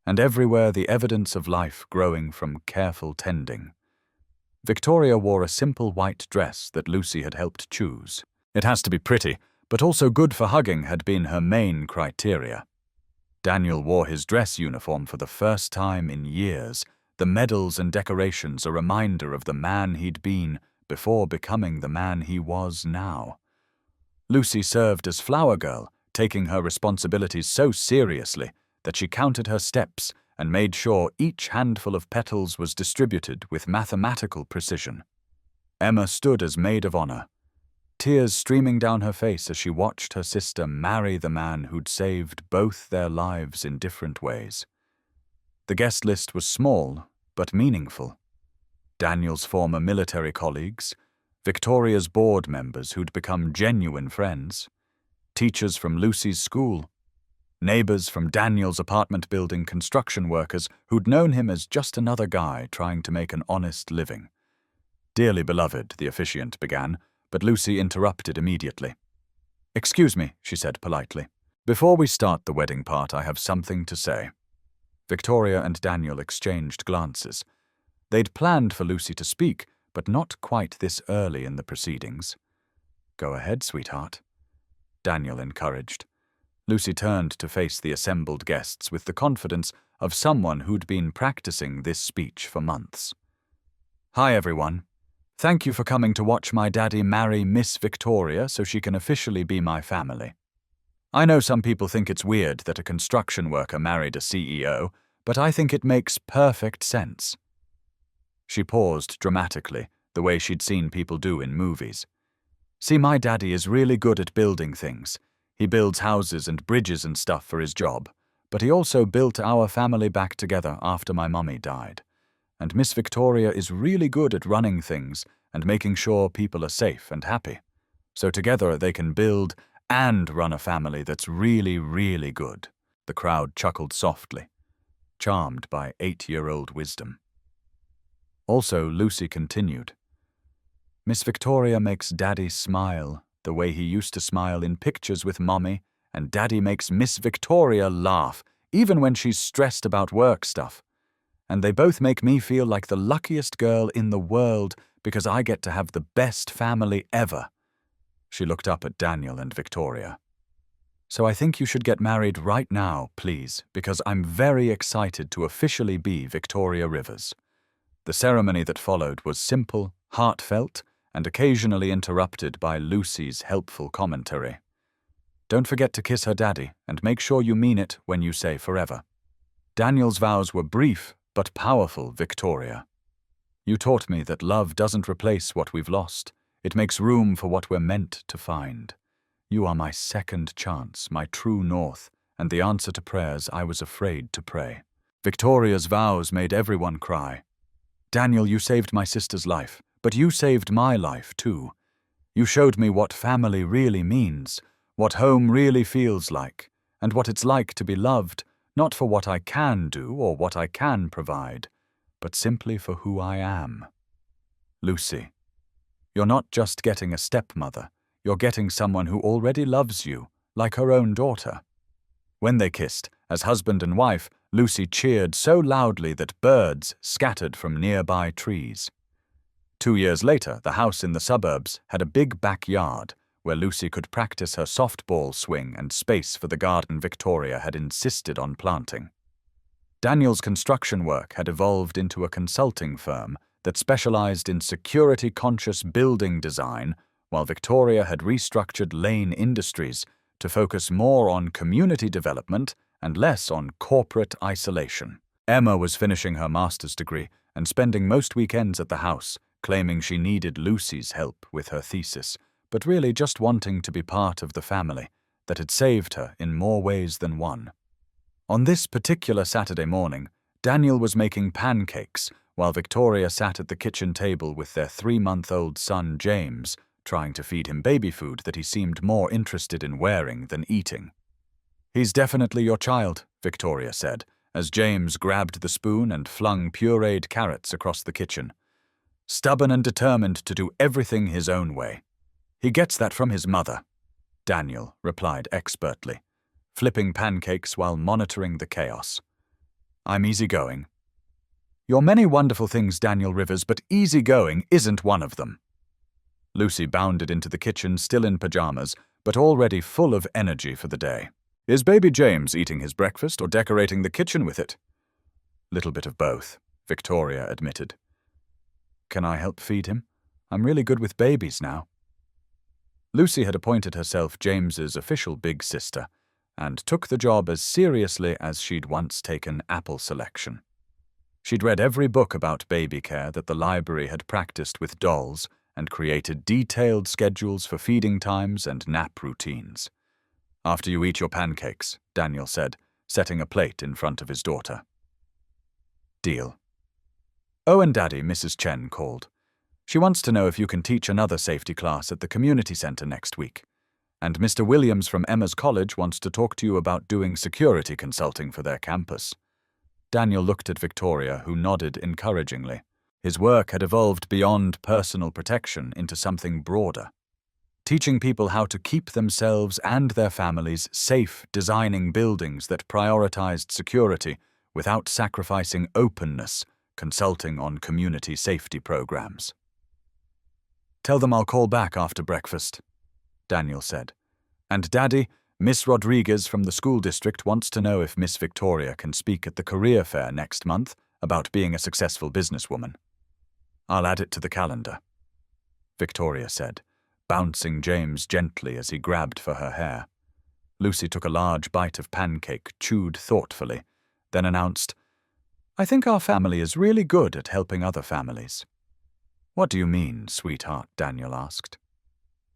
and everywhere the evidence of life growing from careful tending. Victoria wore a simple white dress that Lucy had helped choose. It has to be pretty, but also good for hugging had been her main criteria. Daniel wore his dress uniform for the first time in years, the medals and decorations a reminder of the man he'd been before becoming the man he was now. Lucy served as flower girl, taking her responsibilities so seriously that she counted her steps and made sure each handful of petals was distributed with mathematical precision. Emma stood as maid of honor, tears streaming down her face as she watched her sister marry the man who'd saved both their lives in different ways. The guest list was small, but meaningful. Daniel's former military colleagues, Victoria's board members who'd become genuine friends, teachers from Lucy's school, neighbors from Daniel's apartment building, construction workers who'd known him as just another guy trying to make an honest living. "Dearly beloved," the officiant began, but Lucy interrupted immediately. "Excuse me," she said politely. "Before we start the wedding part, I have something to say." Victoria and Daniel exchanged glances. They'd planned for Lucy to speak, but not quite this early in the proceedings. "Go ahead, sweetheart," Daniel encouraged. Lucy turned to face the assembled guests with the confidence of someone who'd been practicing this speech for months. "Hi, everyone. Thank you for coming to watch my daddy marry Miss Victoria so she can officially be my family. I know some people think it's weird that a construction worker married a CEO, but I think it makes perfect sense." She paused dramatically, the way she'd seen people do in movies. "See, my daddy is really good at building things. He builds houses and bridges and stuff for his job, but he also built our family back together after my mummy died. And Miss Victoria is really good at running things and making sure people are safe and happy. So together they can build and run a family that's really, really good." The crowd chuckled softly, charmed by 8-year-old wisdom. Also, Lucy continued, "Miss Victoria makes Daddy smile the way he used to smile in pictures with Mommy, and Daddy makes Miss Victoria laugh, even when she's stressed about work stuff. And they both make me feel like the luckiest girl in the world because I get to have the best family ever." She looked up at Daniel and Victoria. "So I think you should get married right now, please, because I'm very excited to officially be Victoria Rivers." The ceremony that followed was simple, heartfelt, and occasionally interrupted by Lucy's helpful commentary. "Don't forget to kiss her daddy, and make sure you mean it when you say forever." Daniel's vows were brief but powerful, Victoria. "You taught me that love doesn't replace what we've lost. It makes room for what we're meant to find. You are my second chance, my true north, and the answer to prayers I was afraid to pray." Victoria's vows made everyone cry. "Daniel, you saved my sister's life, but you saved my life too. You showed me what family really means, what home really feels like, and what it's like to be loved, not for what I can do or what I can provide, but simply for who I am. Lucy, you're not just getting a stepmother, you're getting someone who already loves you, like her own daughter." When they kissed, as husband and wife, Lucy cheered so loudly that birds scattered from nearby trees. 2 years later, the house in the suburbs had a big backyard where Lucy could practice her softball swing and space for the garden Victoria had insisted on planting. Daniel's construction work had evolved into a consulting firm that specialized in security-conscious building design, while Victoria had restructured Lane Industries to focus more on community development and less on corporate isolation. Emma was finishing her master's degree and spending most weekends at the house, claiming she needed Lucy's help with her thesis, but really just wanting to be part of the family that had saved her in more ways than one. On this particular Saturday morning, Daniel was making pancakes while Victoria sat at the kitchen table with their 3-month-old son James, trying to feed him baby food that he seemed more interested in wearing than eating. "He's definitely your child," Victoria said, as James grabbed the spoon and flung pureed carrots across the kitchen. "Stubborn and determined to do everything his own way. He gets that from his mother," Daniel replied expertly, flipping pancakes while monitoring the chaos. "I'm easygoing." "You're many wonderful things, Daniel Rivers, but easygoing isn't one of them." Lucy bounded into the kitchen, still in pajamas, but already full of energy for the day. "Is baby James eating his breakfast or decorating the kitchen with it?" "Little bit of both," Victoria admitted. "Can I help feed him? I'm really good with babies now." Lucy had appointed herself James's official big sister, and took the job as seriously as she'd once taken apple selection. She'd read every book about baby care that the library had practiced with dolls, and created detailed schedules for feeding times and nap routines. "After you eat your pancakes," Daniel said, setting a plate in front of his daughter. "Deal." "Oh, and Daddy," Mrs. Chen called. "She wants to know if you can teach another safety class at the community center next week. And Mr. Williams from Emma's college wants to talk to you about doing security consulting for their campus." Daniel looked at Victoria, who nodded encouragingly. His work had evolved beyond personal protection into something broader. Teaching people how to keep themselves and their families safe, designing buildings that prioritized security without sacrificing openness, consulting on community safety programs. "Tell them I'll call back after breakfast," Daniel said. "And Daddy, Miss Rodriguez from the school district wants to know if Miss Victoria can speak at the career fair next month about being a successful businesswoman. I'll add it to the calendar." Victoria said, bouncing James gently as he grabbed for her hair. Lucy took a large bite of pancake, chewed thoughtfully, then announced, "I think our family is really good at helping other families." "What do you mean, sweetheart?" Daniel asked.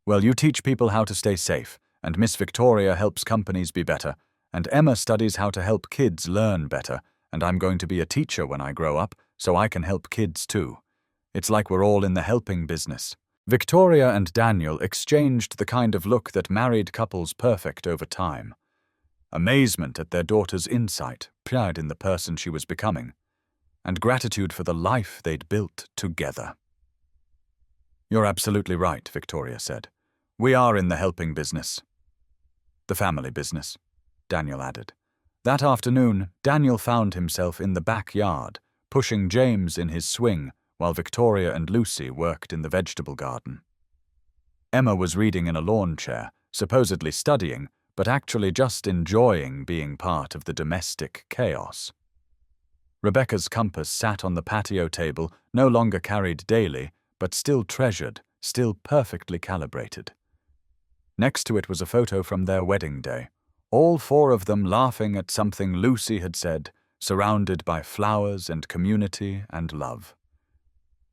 "Well, you teach people how to stay safe, and Miss Victoria helps companies be better, and Emma studies how to help kids learn better, and I'm going to be a teacher when I grow up, so I can help kids too. It's like we're all in the helping business." Victoria and Daniel exchanged the kind of look that married couples perfect over time. Amazement at their daughter's insight, pride in the person she was becoming, and gratitude for the life they'd built together. "You're absolutely right," Victoria said. "We are in the helping business." "The family business," Daniel added. That afternoon, Daniel found himself in the backyard, pushing James in his swing, while Victoria and Lucy worked in the vegetable garden. Emma was reading in a lawn chair, supposedly studying, but actually just enjoying being part of the domestic chaos. Rebecca's compass sat on the patio table, no longer carried daily, but still treasured, still perfectly calibrated. Next to it was a photo from their wedding day, all four of them laughing at something Lucy had said, surrounded by flowers and community and love.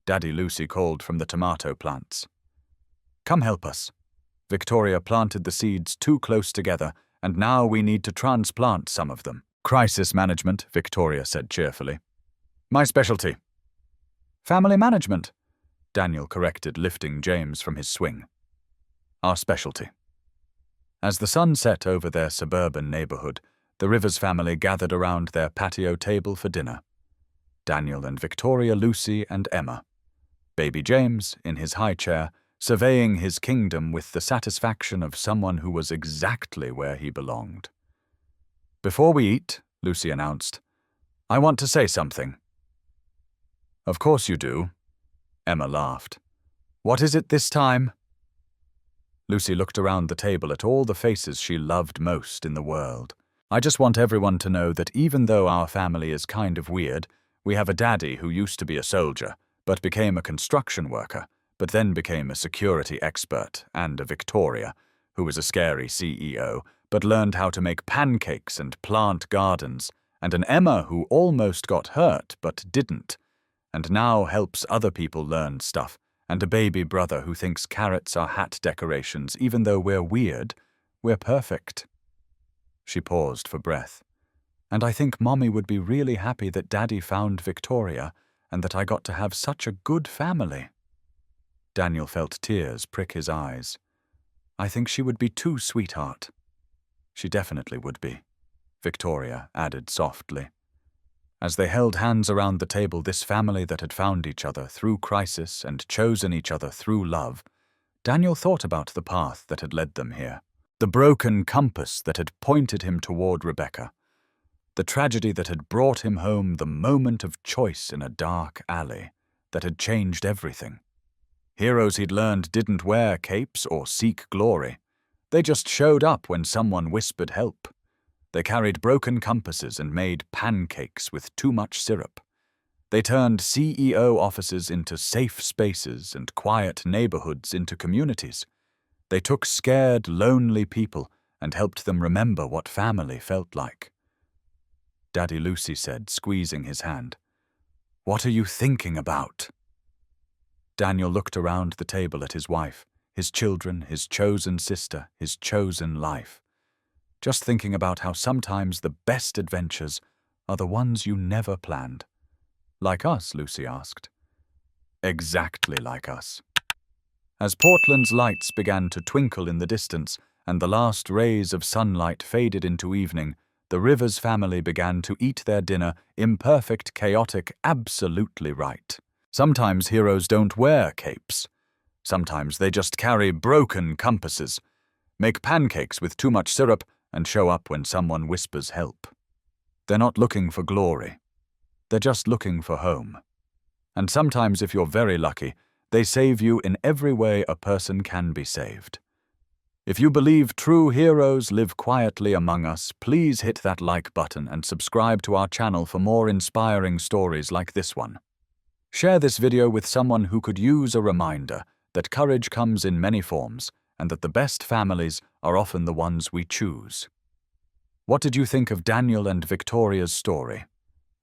Daddy Lucy called from the tomato plants. "Come help us." Victoria planted the seeds too close together, and now we need to transplant some of them. "Crisis management," Victoria said cheerfully. "My specialty." "Family management," Daniel corrected, lifting James from his swing. "Our specialty." As the sun set over their suburban neighborhood, the Rivers family gathered around their patio table for dinner. Daniel and Victoria, Lucy and Emma. Baby James, in his high chair, surveying his kingdom with the satisfaction of someone who was exactly where he belonged. "Before we eat," Lucy announced, "I want to say something." "Of course you do," Emma laughed. "What is it this time?" Lucy looked around the table at all the faces she loved most in the world. "I just want everyone to know that even though our family is kind of weird, we have a daddy who used to be a soldier, but became a construction worker, but then became a security expert, and a Victoria, who was a scary CEO, but learned how to make pancakes and plant gardens, and an Emma who almost got hurt but didn't, and now helps other people learn stuff, and a baby brother who thinks carrots are hat decorations. Even though we're weird, we're perfect." She paused for breath. "And I think Mommy would be really happy that Daddy found Victoria, and that I got to have such a good family." Daniel felt tears prick his eyes. "I think she would be too, sweetheart." "She definitely would be," Victoria added softly. As they held hands around the table, this family that had found each other through crisis and chosen each other through love, Daniel thought about the path that had led them here, the broken compass that had pointed him toward Rebecca, the tragedy that had brought him home, the moment of choice in a dark alley that had changed everything. Heroes he'd learned didn't wear capes or seek glory. They just showed up when someone whispered help. They carried broken compasses and made pancakes with too much syrup. They turned CEO offices into safe spaces and quiet neighborhoods into communities. They took scared, lonely people and helped them remember what family felt like. Daddy Lucy said, squeezing his hand, "What are you thinking about?" Daniel looked around the table at his wife, his children, his chosen sister, his chosen life. Just thinking about how sometimes the best adventures are the ones you never planned. "Like us?" Lucy asked. "Exactly like us." As Portland's lights began to twinkle in the distance and the last rays of sunlight faded into evening, the Rivers family began to eat their dinner, imperfect, chaotic, absolutely right. Sometimes heroes don't wear capes. Sometimes they just carry broken compasses, make pancakes with too much syrup, and show up when someone whispers help. They're not looking for glory. They're just looking for home. And sometimes, if you're very lucky, they save you in every way a person can be saved. If you believe true heroes live quietly among us, please hit that like button and subscribe to our channel for more inspiring stories like this one. Share this video with someone who could use a reminder that courage comes in many forms and that the best families are often the ones we choose. What did you think of Daniel and Victoria's story?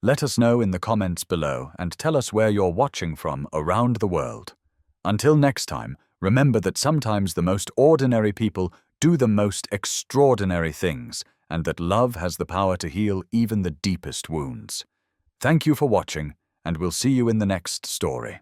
Let us know in the comments below and tell us where you're watching from around the world. Until next time, remember that sometimes the most ordinary people do the most extraordinary things, and that love has the power to heal even the deepest wounds. Thank you for watching, and we'll see you in the next story.